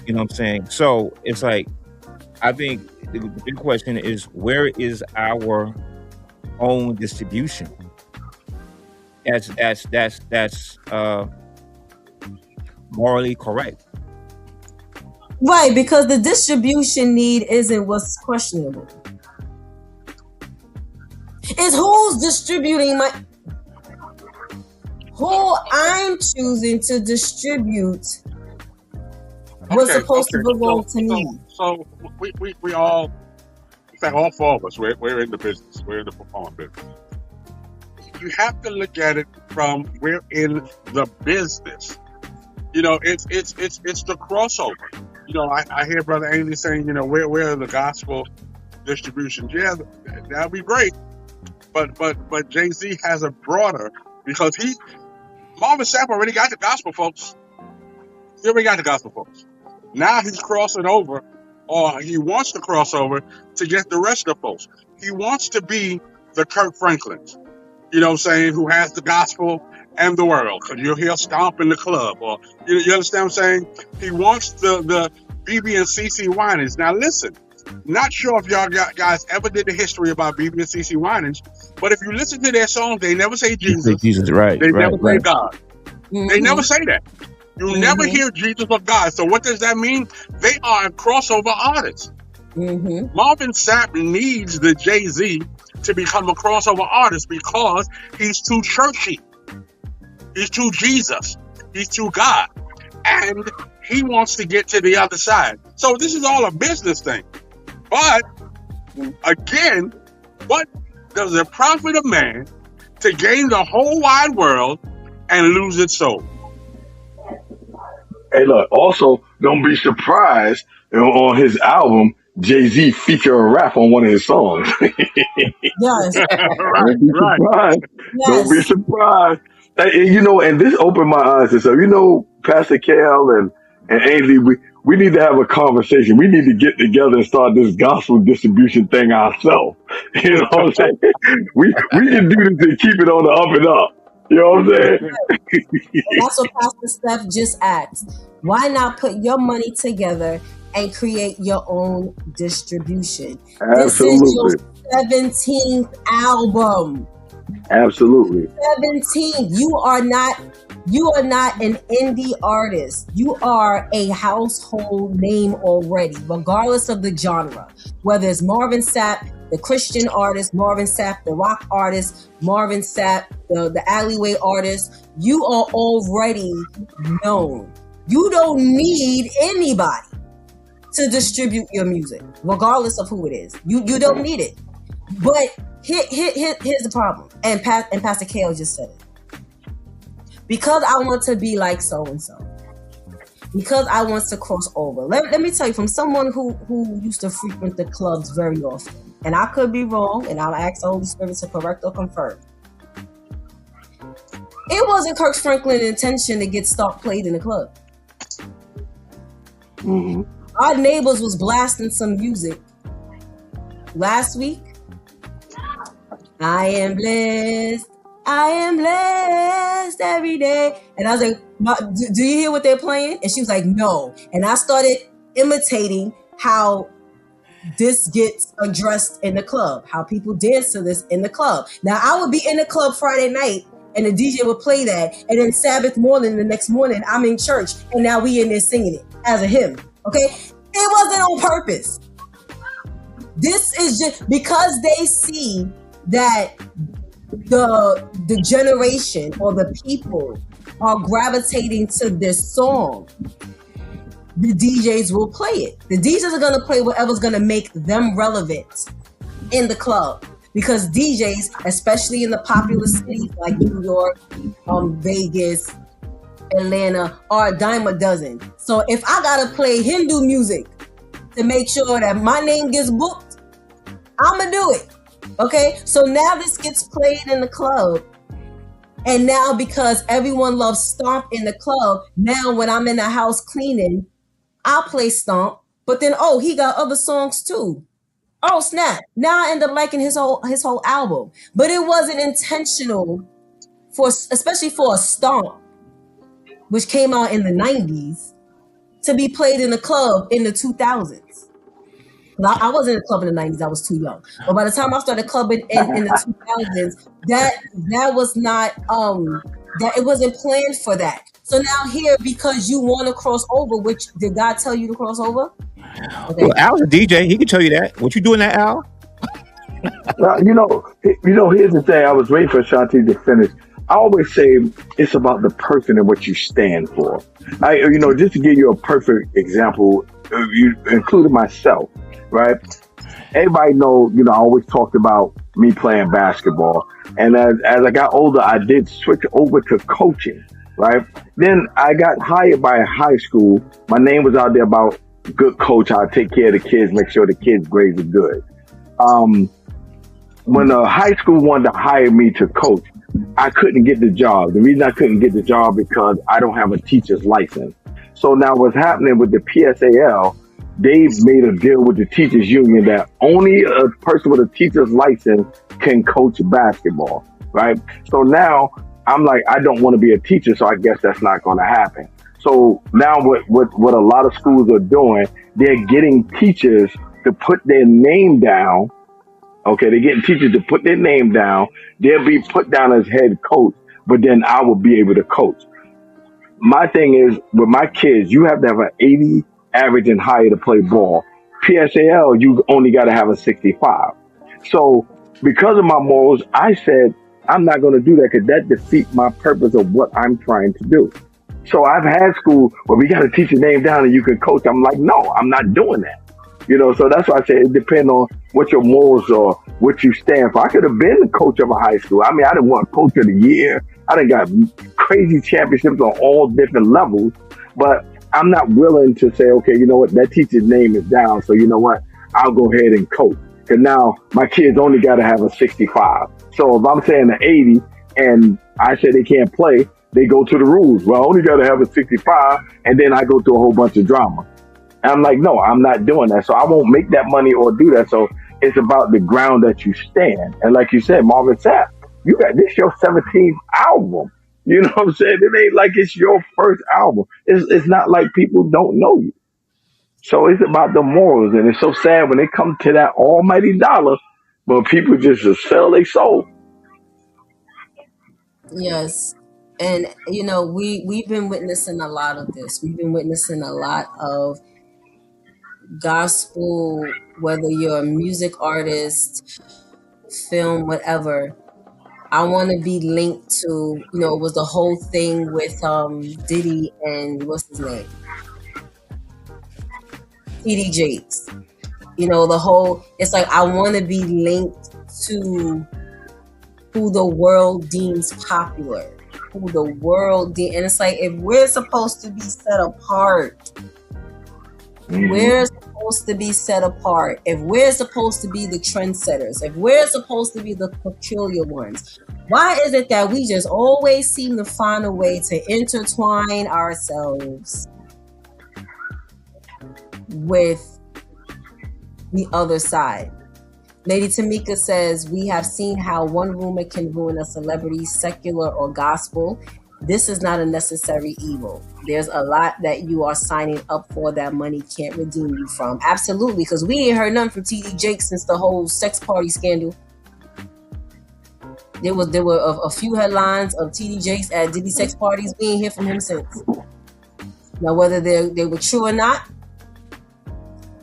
You know what I'm saying? So it's like, I think the big question is, where is our own distribution? That's morally correct. Right, because the distribution need isn't what's questionable. It's who's distributing who I'm choosing to distribute what's supposed to belong to me. So we all, in fact, all 4 of us, we're in the business. We're in the performing business. You have to look at it from we're in the business. You know, it's the crossover. You know, I hear Brother Ainley saying, you know, where are the gospel distributions? Yeah, that'd be great. But Jay-Z has a broader, because Marvin Sapp already got the gospel folks. He already got the gospel folks. Now he's crossing over, or he wants to cross over to get the rest of the folks. He wants to be the Kirk Franklins, you know what I'm saying, who has the gospel and the world. Because you'll hear Stomp in the club, or you understand what I'm saying? He wants the BB and CC Winans. Now listen, not sure if y'all guys ever did the history about BB and CC Winans, but if you listen to their songs, they never say Jesus. Jesus, right? They right, never right. say God. They never say that. You never hear Jesus or God. So what does that mean? They are a crossover artist. Marvin Sapp needs the Jay-Z to become a crossover artist because he's too churchy. He's too Jesus. He's too God. And he wants to get to the other side. So this is all a business thing. But again, what does it profit a man to gain the whole wide world and lose its soul? Hey, look, also, don't be surprised, you know, on his album, Jay-Z feature a rap on one of his songs. Yes. Don't be Right. surprised. Don't be Yes. surprised. And, you know, and this opened my eyes to stuff. You know, Pastor Cal and Ainsley, we need to have a conversation. We need to get together and start this gospel distribution thing ourselves. You know what I'm saying? We can do this and keep it on the up and up. You know what I'm saying? That's what Pastor Steph just asked. Why not put your money together and create your own distribution? Absolutely. This is your 17th album. Absolutely. 17. You are not an indie artist. You are a household name already, regardless of the genre. Whether it's Marvin Sapp, the Christian artist, Marvin Sapp, the rock artist, Marvin Sapp, the alleyway artist, you are already known. You don't need anybody to distribute your music, regardless of who it is. You don't need it. But here's the problem, and Pastor Kale just said it. Because I want to be like so-and-so. Because I want to cross over. Let me tell you, from someone who used to frequent the clubs very often, and I could be wrong, and I'll ask the Holy Spirit to correct or confirm. It wasn't Kirk Franklin's intention to get Stomp played in the club. Our neighbors was blasting some music last week. I am blessed every day. And I was like, do you hear what they're playing? And she was like, no. And I started imitating how this gets addressed in the club, how people dance to this in the club. Now, I would be in the club Friday night and the DJ would play that. And then Sabbath morning, the next morning, I'm in church. And now we in there singing it as a hymn. Okay? It wasn't on purpose. This is just because they see that the generation or the people are gravitating to this song, the DJs will play it. The DJs are going to play whatever's going to make them relevant in the club. Because DJs, especially in the popular cities like New York, Vegas, Atlanta, are a dime a dozen. So if I got to play Hindu music to make sure that my name gets booked, I'm going to do it. Okay, so now this gets played in the club. And now because everyone loves Stomp in the club, now when I'm in the house cleaning, I'll play Stomp. But then, he got other songs too. Oh, snap. Now I end up liking his whole album. But it wasn't intentional, especially for a Stomp, which came out in the 90s, to be played in the club in the 2000s. I wasn't in the club in the 90s. I was too young. But by the time I started clubbing in the 2000s, that was not, that it wasn't planned for that. So now here, because you want to cross over, which did God tell you to cross over? Okay. Well, Al's a DJ. He can tell you that. What you doing that, Al? Well, you know, here's the thing. I was waiting for Shontyce to finish. I always say it's about the person and what you stand for. Just to give you a perfect example, you including myself, right? everybody know, I always talked about me playing basketball. And as I got older, I did switch over to coaching, right? Then I got hired by a high school. My name was out there about good coach. I take care of the kids, make sure the kids' grades are good. Um, when the high school wanted to hire me to coach, I couldn't get the job. The reason I couldn't get the job because I don't have a teacher's license. So now what's happening with the PSAL, they've made a deal with the teachers union that only a person with a teacher's license can coach basketball, right? So now I'm like, I don't want to be a teacher, so I guess that's not going to happen. So now what a lot of schools are doing, they're getting teachers to put their name down. Okay, they're getting teachers to put their name down. They'll be put down as head coach, but then I will be able to coach. My thing is with my kids, you have to have an 80 average and higher to play ball. PSAL, you only got to have a 65. So because of my morals, I said I'm not going to do that because that defeats my purpose of what I'm trying to do. So I've had school where we got to teach your name down and you can coach. I'm like, no, I'm not doing that. So that's why I say it depends on what your morals are, what you stand for. I could have been the coach of a high school. I mean, I didn't want coach of the year. I done got crazy championships on all different levels, but I'm not willing to say, okay, you know what, that teacher's name is down, so you know what, I'll go ahead and coach. Because now my kids only got to have a 65. So if I'm saying an 80 and I say they can't play, they go to the rules. Well, I only got to have a 65, and then I go through a whole bunch of drama. And I'm like, no, I'm not doing that. So I won't make that money or do that. So it's about the ground that you stand. And like you said, Marvin Sapp, this your 17th album. You know what I'm saying? It ain't like it's your first album. It's not like people don't know you. So it's about the morals. And it's so sad when they come to that almighty dollar, but people just sell their soul. Yes. And we've been witnessing a lot of this. We've been witnessing a lot of gospel, whether you're a music artist, film, whatever. I want to be linked to, it was the whole thing with Diddy and what's his name? TD Jakes. It's like I want to be linked to who the world deems popular, and it's like if we're supposed to be set apart, we're supposed to be set apart. If we're supposed to be the trendsetters, if we're supposed to be the peculiar ones, why is it that we just always seem to find a way to intertwine ourselves with the other side? Lady Tamika says, we have seen how one rumor can ruin a celebrity, secular or gospel. This is not a necessary evil. There's a lot that you are signing up for that money can't redeem you from. Absolutely, because we ain't heard nothing from TD Jakes since the whole sex party scandal. There were a few headlines of TD Jakes at Diddy sex parties. We ain't hear from him since. Now, whether they were true or not,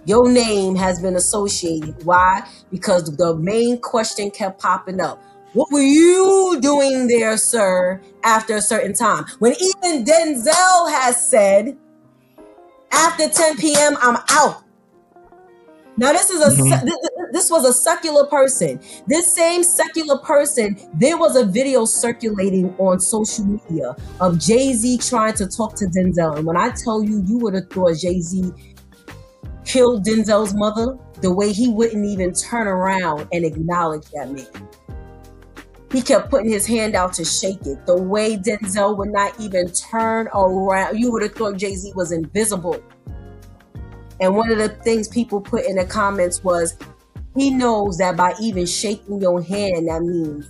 your name has been associated. Why? Because the main question kept popping up. What were you doing there, sir, after a certain time? When even Denzel has said, after 10 p.m., I'm out. Now, this was a secular person. This same secular person, there was a video circulating on social media of Jay-Z trying to talk to Denzel. And when I tell you, you would have thought Jay-Z killed Denzel's mother, the way he wouldn't even turn around and acknowledge that man. He kept putting his hand out to shake it. The way Denzel would not even turn around. You would have thought Jay-Z was invisible. And one of the things people put in the comments was, he knows that by even shaking your hand, that means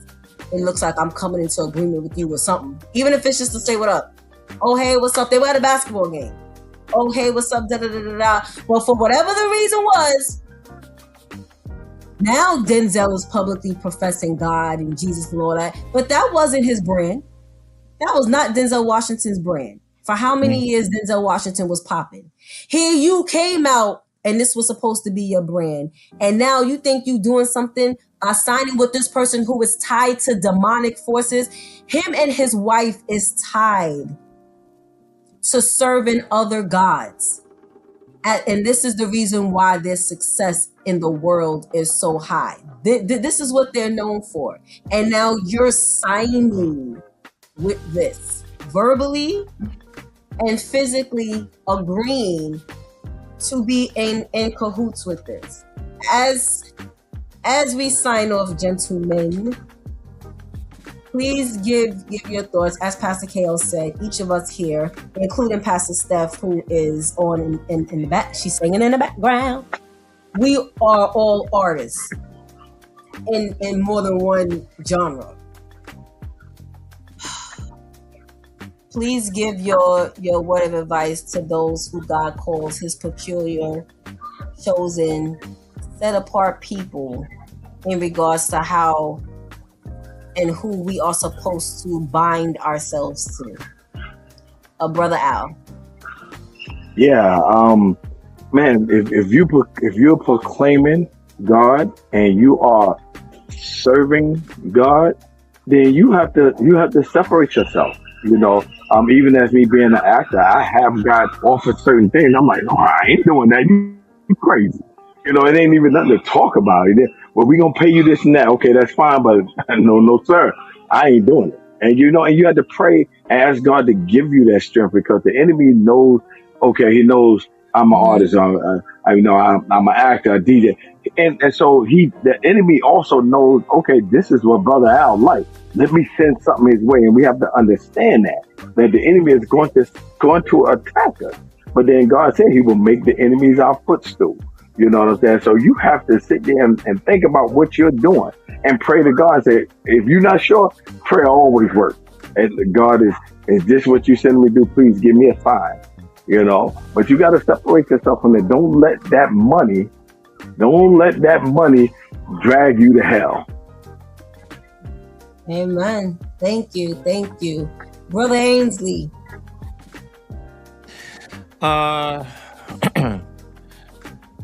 it looks like I'm coming into agreement with you or something. Even if it's just to say what up. Oh, hey, what's up? They were at a basketball game. Oh, hey, what's up? Da, da, da, da, da. Well, for whatever the reason was, now Denzel is publicly professing God and Jesus and all that. But that wasn't his brand. That was not Denzel Washington's brand. For how many years Denzel Washington was popping? Here you came out and this was supposed to be your brand. And now you think you doing something by signing with this person who is tied to demonic forces. Him and his wife is tied to serving other gods. And this is the reason why their success in the world is so high. This is what they're known for. And now you're signing with this, verbally and physically agreeing to be in cahoots with this. As we sign off, gentlemen, please give your thoughts. As Pastor KL said, each of us here, including Pastor Steph, who is on in the back, she's singing in the background. We are all artists in more than one genre. Please give your word of advice to those who God calls his peculiar, chosen, set apart people in regards to how and who we are supposed to bind ourselves to. Brother Al. Yeah, man, if you're proclaiming God and you are serving God, then you have to separate yourself. You know, even as me being an actor, I have got offered certain things. I'm like, no, I ain't doing that. You crazy. You know, it ain't even nothing to talk about. Well, we gonna pay you this and that. Okay, that's fine, but no, sir, I ain't doing it. And and you have to pray and ask God to give you that strength, because the enemy knows. Okay, he knows I'm an artist. I'm an actor, a DJ, and so the enemy also knows. Okay, this is what Brother Al like. Let me send something his way, and we have to understand that the enemy is going to attack us. But then God said He will make the enemies our footstool. You know what I'm saying? So you have to sit there and think about what you're doing and pray to God. Say, if you're not sure, prayer always works. And God is this what you send me to do? Please give me a sign. You know, but you got to separate yourself from it. Don't let that money drag you to hell. Amen. Thank you, Brother Ainsley.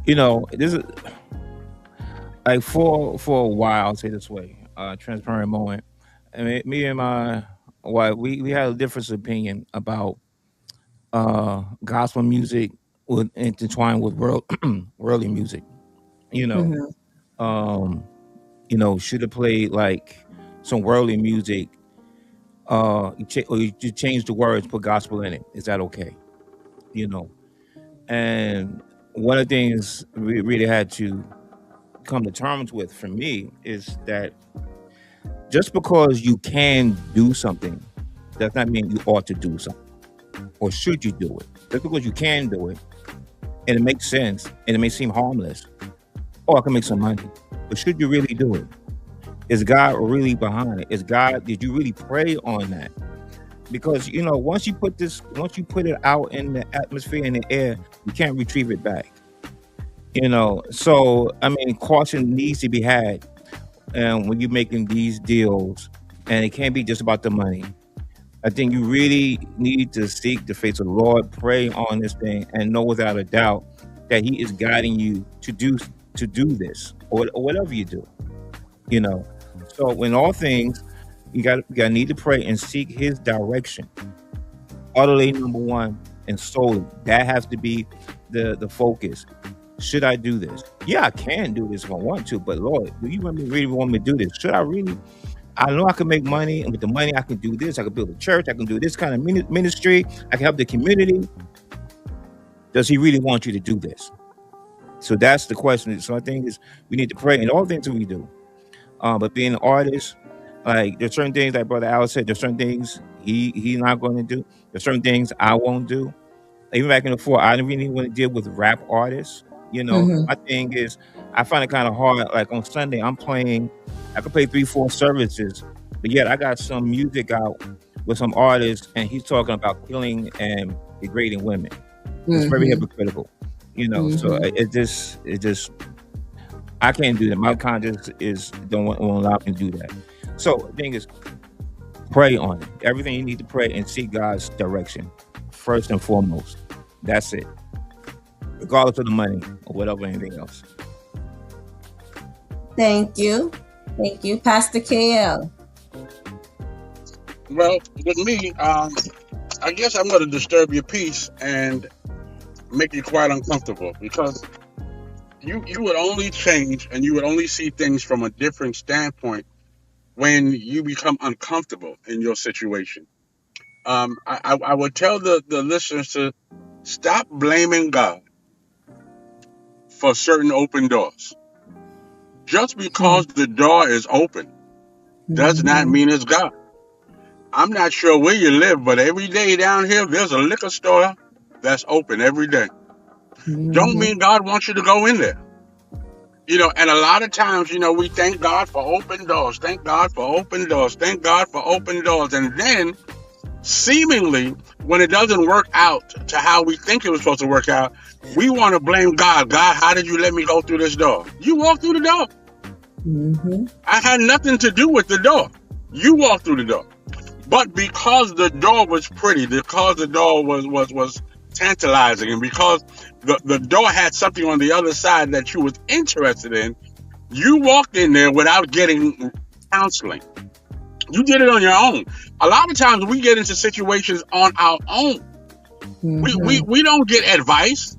You know, this is like for a while. I'll say this way, transparent moment. I mean, me and my wife, we had a different opinion about gospel music would intertwine with worldly music. You know, should have played like some worldly music. Or you change the words, put gospel in it. Is that okay? You know, and one of the things we really had to come to terms with for me is that just because you can do something does not mean you ought to do something, or should you do it. Just because you can do it and it makes sense and it may seem harmless, oh, I can make some money, but should you really do it? Is God really behind it? Did you really pray on that? Because once you put it out in the atmosphere, in the air, you can't retrieve it back. So I mean, caution needs to be had, and when you're making these deals, and it can't be just about the money. I think you really need to seek the face of the Lord, pray on this thing, and know without a doubt that He is guiding you to do this or whatever you do. So in all things, you got need to pray and seek His direction. Utterly, number one, and solely. That has to be the focus. Should I do this? Yeah, I can do this if I want to, but Lord, do you really want me to do this? Should I really? I know I can make money, and with the money I can do this. I can build a church. I can do this kind of ministry. I can help the community. Does He really want you to do this? So that's the question. So I think we need to pray in all things that we do. But being an artist, like there's certain things like Brother Al said, there's certain things he's not going to do. There's certain things I won't do. Even back in the before, I didn't really want to deal with rap artists. My thing is, I find it kind of hard. Like on Sunday, I could play 3-4 services, but yet I got some music out with some artists, and he's talking about killing and degrading women. It's very hypocritical, So it just I can't do that. My conscience won't allow me to do that. So the thing is, pray on it. Everything you need to pray and seek God's direction first and foremost. That's it, regardless of the money or whatever, anything else. Thank you, Pastor KL. Well, with me, I guess I'm going to disturb your peace and make you quite uncomfortable, because you would only change and you would only see things from a different standpoint when you become uncomfortable in your situation. I would tell the listeners to stop blaming God for certain open doors. Just because the door is open does not mean it's God. I'm not sure where you live, but every day down here, there's a liquor store that's open every day. Don't mean God wants you to go in there. And a lot of times, we thank God for open doors, thank God for open doors, thank God for open doors. And then, seemingly, when it doesn't work out to how we think it was supposed to work out, we want to blame God. God, how did you let me go through this door? You walked through the door. I had nothing to do with the door. You walked through the door. But because the door was pretty, because the door was tantalizing, and because the door had something on the other side that you was interested in, you walked in there without getting counseling. You did it on your own. A lot of times we get into situations on our own. We don't get advice.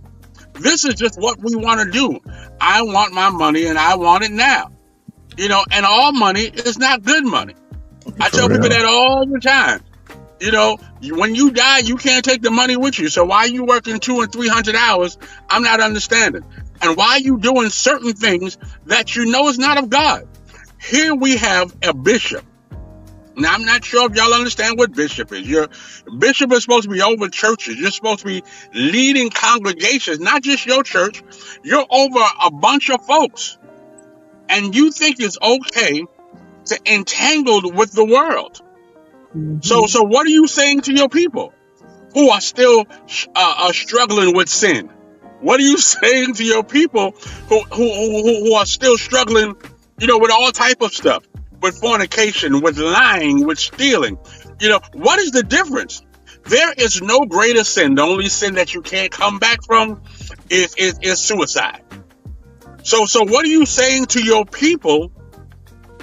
This is just what we want to do. I want my money and I want it now. And all money is not good money. I tell people that all the time. When you die, you can't take the money with you. So why are you working 200 and 300 hours? I'm not understanding. And why are you doing certain things that you know is not of God? Here we have a bishop. Now, I'm not sure if y'all understand what bishop is. Your bishop is supposed to be over churches. You're supposed to be leading congregations, not just your church. You're over a bunch of folks. And you think it's okay to entangle with the world. So what are you saying to your people who are still struggling with sin? What are you saying to your people who are still struggling, with all type of stuff, with fornication, with lying, with stealing? What is the difference? There is no greater sin. The only sin that you can't come back from is suicide. So what are you saying to your people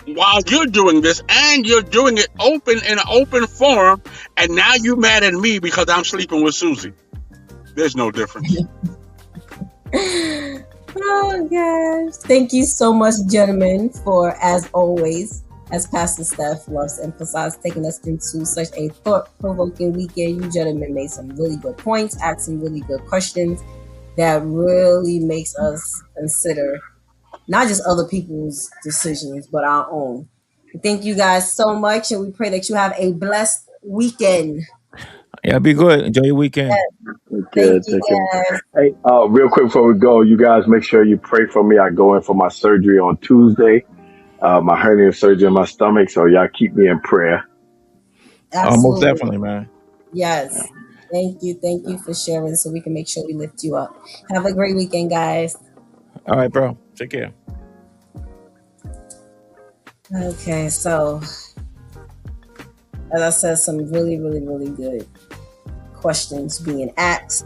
while you're doing this, and you're doing it in an open forum, and now you mad at me because I'm sleeping with Susie? There's no difference. Oh gosh. Thank you so much, gentlemen, for, as always, as Pastor Steph loves to emphasize, taking us into such a thought-provoking weekend. You gentlemen made some really good points, asked some really good questions that really makes us consider not just other people's decisions, but our own. Thank you guys so much, and we pray that you have a blessed weekend. Yeah, be good. Enjoy your weekend. Thank you, guys. Hey, real quick before we go, you guys make sure you pray for me. I go in for my surgery on Tuesday, my hernia surgery in my stomach. So y'all keep me in prayer. Most definitely, man. Yes. Thank you for sharing, so we can make sure we lift you up. Have a great weekend, guys. All right, bro. Take care. Okay, so as I said, some really, really, really good questions being asked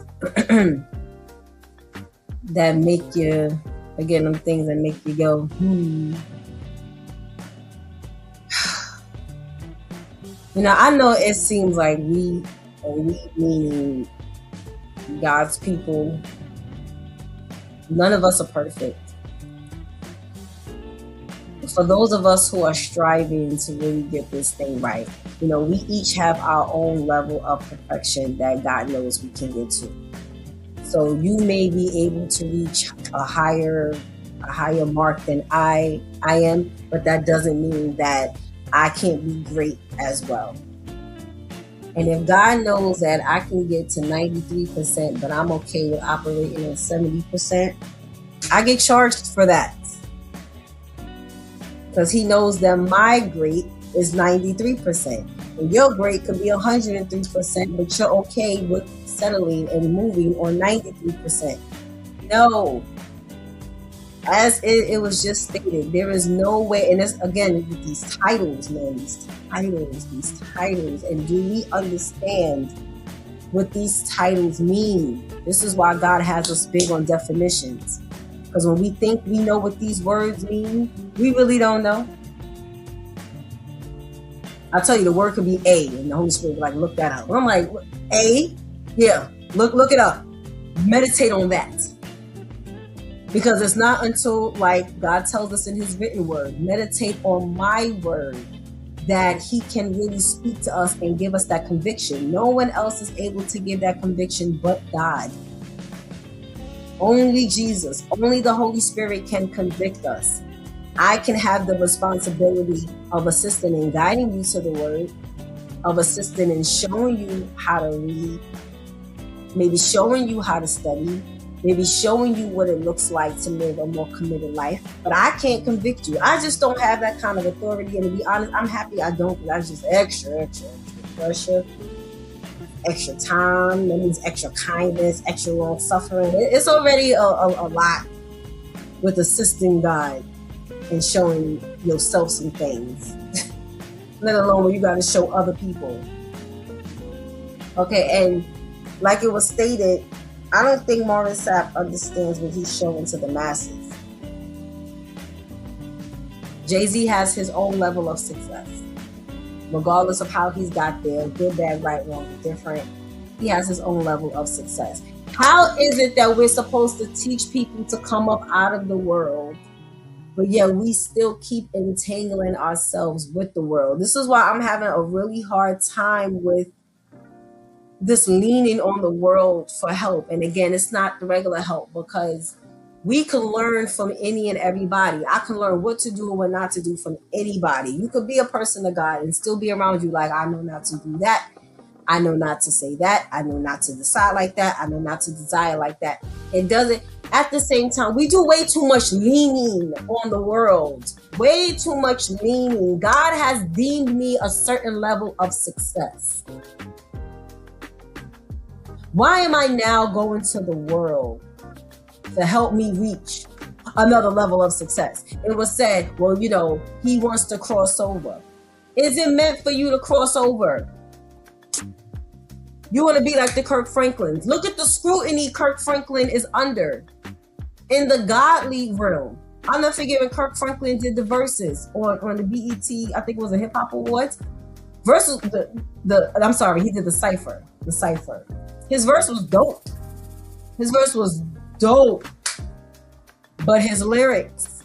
that make you, again, them things that make you go, I know it seems like we meaning God's people, none of us are perfect. For those of us who are striving to really get this thing right, we each have our own level of perfection that God knows we can get to. So you may be able to reach a higher mark than I am, but that doesn't mean that I can't be great as well. And if God knows that I can get to 93%, but I'm okay with operating at 70%, I get charged for that. Because he knows that my great is 93%. And your great could be 103%, but you're okay with settling and moving on 93%. No. As it was just stated, there is no way, and it's, again, with these titles, man, these titles, and do we understand what these titles mean? This is why God has us big on definitions. Because when we think we know what these words mean, we really don't know. I'll tell you, the word could be A, and the Holy Spirit will be like, look that up. And I'm like, A? Yeah, look it up. Meditate on that. Because it's not until, like God tells us in his written word, meditate on my word, that he can really speak to us and give us that conviction. No one else is able to give that conviction but God. Only Jesus, only the Holy Spirit can convict us. I can have the responsibility of assisting and guiding you to the word, of assisting and showing you how to read, maybe showing you how to study, maybe showing you what it looks like to live a more committed life. But I can't convict you. I just don't have that kind of authority. And to be honest, I'm happy I don't, because that's just extra pressure, extra time. That means extra kindness, extra long suffering. It's already a lot with assisting God and showing yourself some things. Let alone when you got to show other people. Okay, and like it was stated, I don't think Marvin Sapp understands what he's showing to the masses. Jay-Z has his own level of success. Regardless of how he's got there, good, bad, right, wrong, different, he has his own level of success. How is it that we're supposed to teach people to come up out of the world, but yet we still keep entangling ourselves with the world? This is why I'm having a really hard time with this leaning on the world for help. And again, it's not the regular help, because we can learn from any and everybody. I can learn what to do and what not to do from anybody. You could be a person of God and still be around you like, I know not to do that. I know not to say that. I know not to decide like that. I know not to desire like that. It doesn't. At the same time, we do way too much leaning on the world. Way too much leaning. God has deemed me a certain level of success. Why am I now going to the world to help me reach another level of success? It was said, well, you know, he wants to cross over. Is it meant for you to cross over? You want to be like the Kirk Franklins. Look at the scrutiny Kirk Franklin is under in the godly realm. I'll never forget when Kirk Franklin did the verses on the BET, I think it was a Hip Hop Awards. Versus I'm sorry, he did the cipher. The cipher. His verse was dope. His verse was dope. But his lyrics,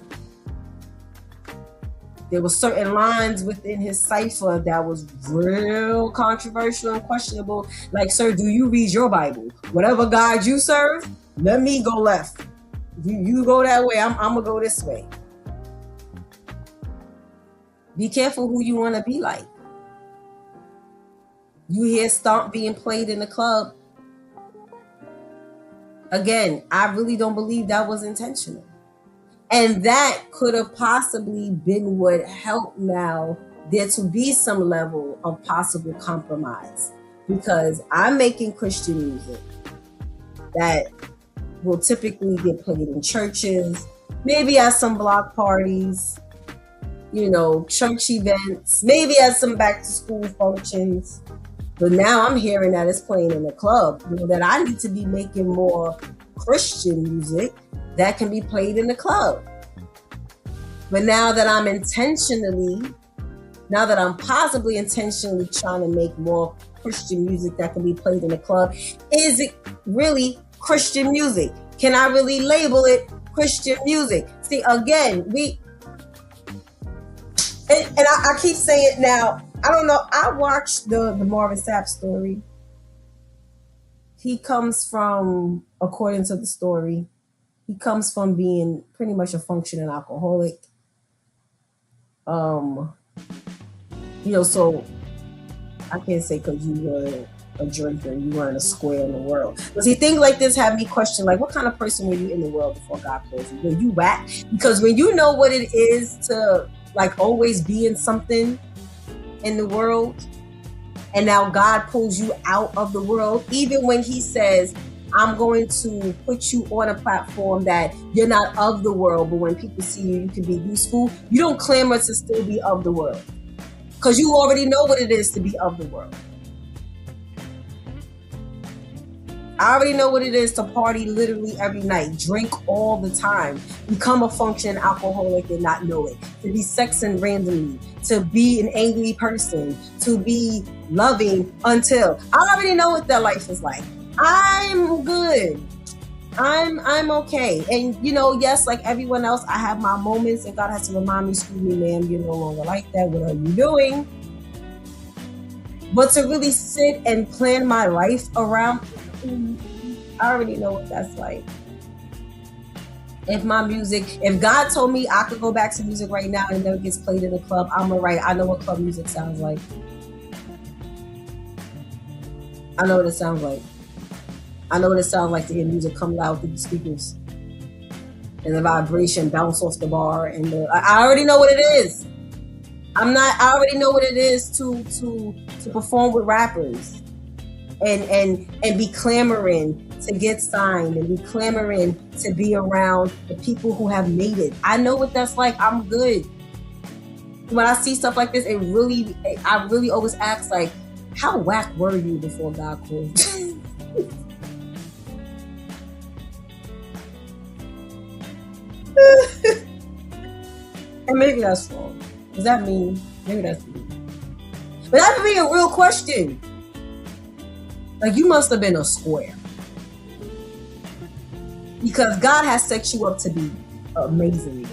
there were certain lines within his cipher that was real controversial and questionable. Like, sir, do you read your Bible? Whatever God you serve, let me go left. You go that way, I'm gonna go this way. Be careful who you want to be like. You hear Stomp being played in the club. Again, I really don't believe that was intentional. And that could have possibly been what helped now there to be some level of possible compromise. Because I'm making Christian music that will typically get played in churches, maybe at some block parties, you know, church events, maybe at some back to school functions. But now I'm hearing that it's playing in the club. You know, that I need to be making more Christian music that can be played in the club. But now that I'm possibly intentionally trying to make more Christian music that can be played in the club, is it really Christian music? Can I really label it Christian music? See, again, I keep saying it now. I don't know. I watched the Marvin Sapp story. He comes from, according to the story, he comes from being pretty much a functioning alcoholic. You know, so I can't say because you were a drinker, you weren't a square in the world. But see, things like this have me question, like, what kind of person were you in the world before God called you? Were you whack? Because when you know what it is to, like, always be in something in the world, and now God pulls you out of the world, even when he says, I'm going to put you on a platform that you're not of the world, but when people see you, you can be useful. You don't clamor to still be of the world, because you already know what it is to be of the world. I already know what it is to party literally every night, drink all the time, become a functioning alcoholic and not know it, to be sexing randomly, to be an angry person, to be loving until. I already know what that life is like. I'm good. I'm okay. And you know, yes, like everyone else, I have my moments and God has to remind me, excuse me, ma'am, you're no longer like that. What are you doing? But to really sit and plan my life around, I already know what that's like. If my music, if God told me I could go back to music right now and it never gets played in a club, I'm alright. I know what club music sounds like. I know what it sounds like. I know what it sounds like to hear music come loud through the speakers. And the vibration bounce off the bar. And I already know what it is. I already know what it is to perform with rappers. And be clamoring to get signed and be clamoring to be around the people who have made it. I know what that's like. I'm good. When I see stuff like this, I really always ask, like, how whack were you before God called? And maybe that's wrong. Does that mean? Maybe that's mean. But that would be a real question. Like, you must have been a square. Because God has set you up to be amazing.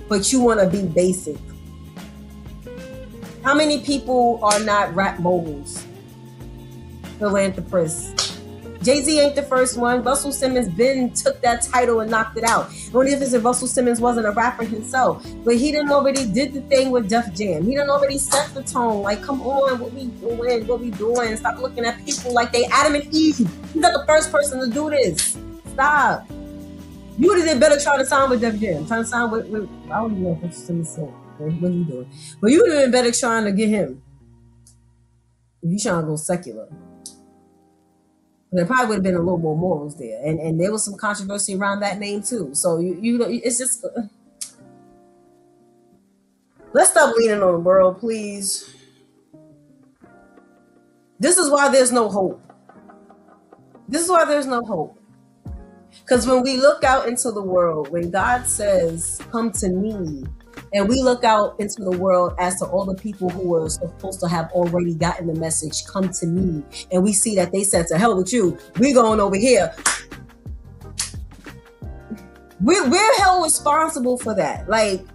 But you want to be basic. How many people are not rap moguls? Philanthropists. Jay-Z ain't the first one. Russell Simmons took that title and knocked it out. The only difference is Russell Simmons wasn't a rapper himself, but he done already did the thing with Def Jam. He done already set the tone. Like, come on, what we doing? Stop looking at people like they Adam and Eve. He's not the first person to do this. Stop. You would have did better trying to sign with Def Jam. Trying to sign with I don't even know if Russell Simmons said. What are you doing? But you would have been better trying to get him. If you trying to go secular. There probably would have been a little more morals there, and there was some controversy around that name too. So it's just let's stop leaning on the world, please. This is why there's no hope. This is why there's no hope. Because when we look out into the world, when God says, "Come to me," and we look out into the world as to all the people who were supposed to have already gotten the message, "Come to me," and we see that they said, "To hell with you, we're going over here." We're held responsible for that. Like,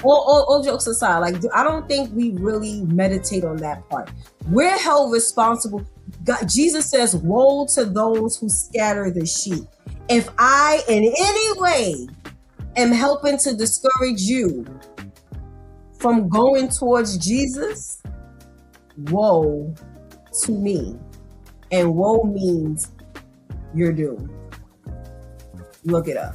all jokes aside, like, I don't think we really meditate on that part. We're held responsible. God, Jesus says, "Woe to those who scatter the sheep." If I in any way am helping to discourage you from going towards Jesus, woe to me. And woe means you're doomed. Look it up.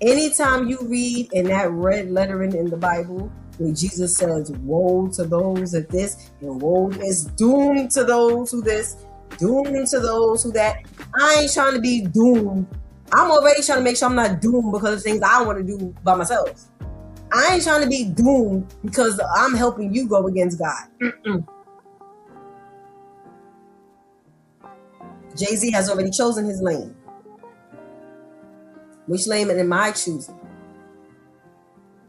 Anytime you read in that red lettering in the Bible where Jesus says, "Woe to those of this," and "woe is doomed to those who this," doomed to those who that, I ain't trying to be doomed. I'm already trying to make sure I'm not doomed because of things I want to do by myself. I ain't trying to be doomed because I'm helping you go against God. Jay-Z has already chosen his lane. Which lane am I choosing?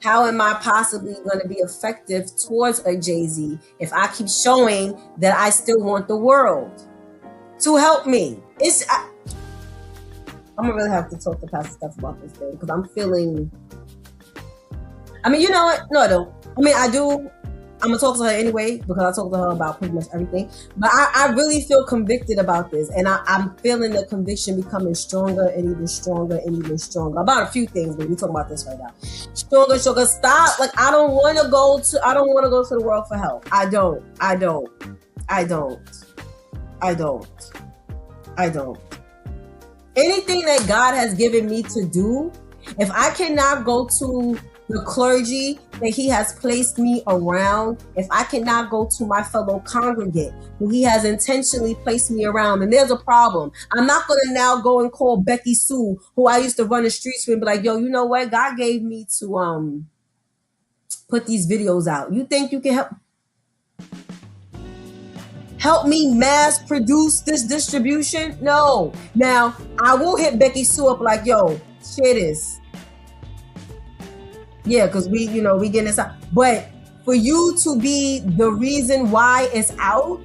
How am I possibly going to be effective towards a Jay-Z if I keep showing that I still want the world to help me? I'm gonna really have to talk to Pastor Steph about this thing because I'm feeling. I mean, you know what? No, I don't. I mean, I do. I'm gonna talk to her anyway because I talk to her about pretty much everything. But I really feel convicted about this, and I'm feeling the conviction becoming stronger and even stronger and even stronger about a few things. But we're talking about this right now. Stronger. Stop. Like, I don't want to go to the world for help. I don't. Anything that God has given me to do, if I cannot go to the clergy that he has placed me around, if I cannot go to my fellow congregant who he has intentionally placed me around, then there's a problem. I'm not going to now go and call Becky Sue, who I used to run the streets with, and be like, "Yo, you know what? God gave me to put these videos out. You think you can help me mass produce this distribution?" No. Now, I will hit Becky Sue up like, "Yo, share this." Yeah, because we getting this out. But for you to be the reason why it's out,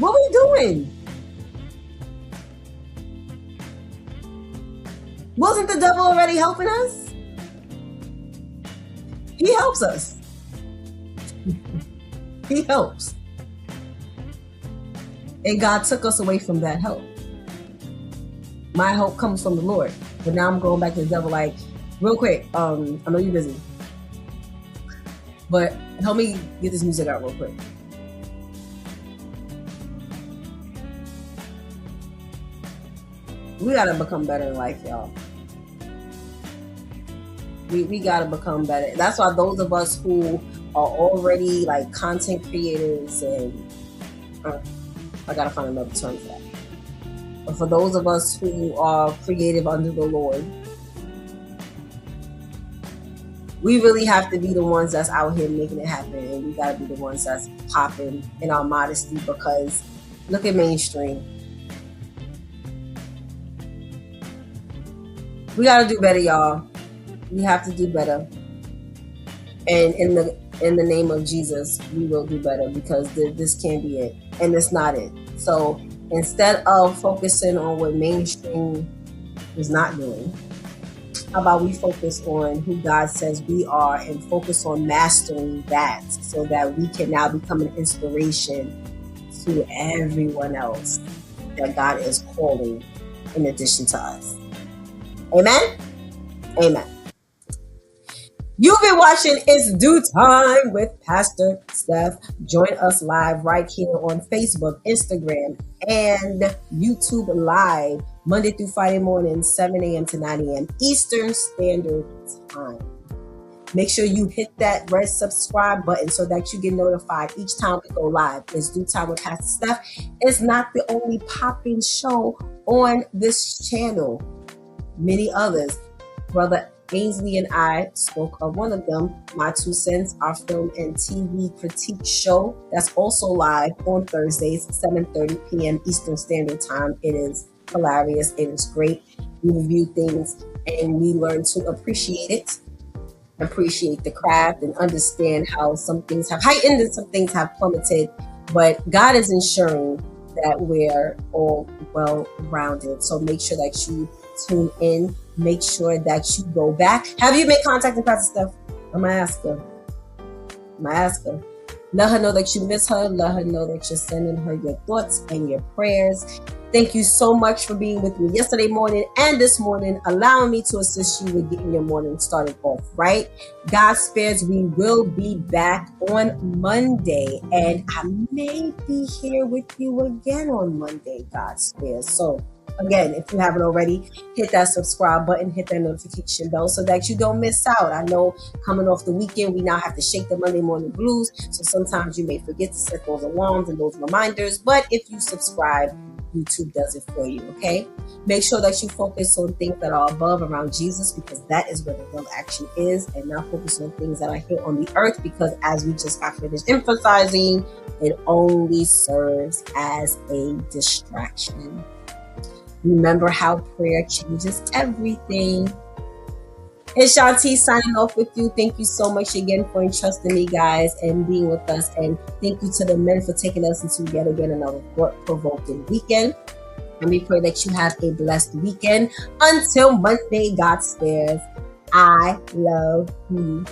What we doing? Wasn't the devil already helping us? He helps us. He helps. And God took us away from that help. My help comes from the Lord. But now I'm going back to the devil like, real quick, I know you're busy. But help me get this music out real quick. We gotta become better in life, y'all. We gotta become better. That's why those of us who are already like content creators and I gotta find another term for that. But for those of us who are creative under the Lord, we really have to be the ones that's out here making it happen, and we gotta be the ones that's popping in our modesty, because look at mainstream. We gotta do better, y'all. We have to do better. And in the name of Jesus, we will do better, because this can't be it. And it's not it. So instead of focusing on what mainstream is not doing, how about we focus on who God says we are and focus on mastering that, so that we can now become an inspiration to everyone else that God is calling in addition to us. Amen? Amen. You've been watching It's Due Time with Pastor Steph. Join us live right here on Facebook, Instagram, and YouTube Live, Monday through Friday morning, 7 a.m. to 9 a.m. Eastern Standard Time. Make sure you hit that red subscribe button so that you get notified each time we go live. It's Due Time with Pastor Steph. It's not the only popping show on this channel. Many others. Brother Ainsley and I spoke of one of them, My Two Cents, our film and TV critique show. That's also live on Thursdays, 7:30 p.m. Eastern Standard Time. It is hilarious. It is great. We review things and we learn to appreciate it, appreciate the craft, and understand how some things have heightened and some things have plummeted. But God is ensuring that we're all well-rounded. So make sure that you tune in. Make sure that you go back. Have you made contact with Pastor Steph? I'm gonna ask her. Let her know that you miss her. Let her know that you're sending her your thoughts and your prayers. Thank you so much for being with me yesterday morning and this morning, allowing me to assist you with getting your morning started off right. God spares, we will be back on Monday, and I may be here with you again on Monday, God spares. So again, if you haven't already, hit that subscribe button, hit that notification bell so that you don't miss out. I know coming off the weekend, we now have to shake the Monday morning blues. So sometimes you may forget to set those alarms and those reminders. But if you subscribe, YouTube does it for you, okay? Make sure that you focus on things that are above around Jesus, because that is where the real action is, and not focus on things that are here on the earth, because as we just got finished emphasizing, it only serves as a distraction. Remember how prayer changes everything. It's Shontyce signing off with you. Thank you so much again for entrusting me, guys, and being with us. And thank you to the men for taking us into yet again another thought-provoking weekend. And we pray that you have a blessed weekend. Until Monday, God spares. I love you.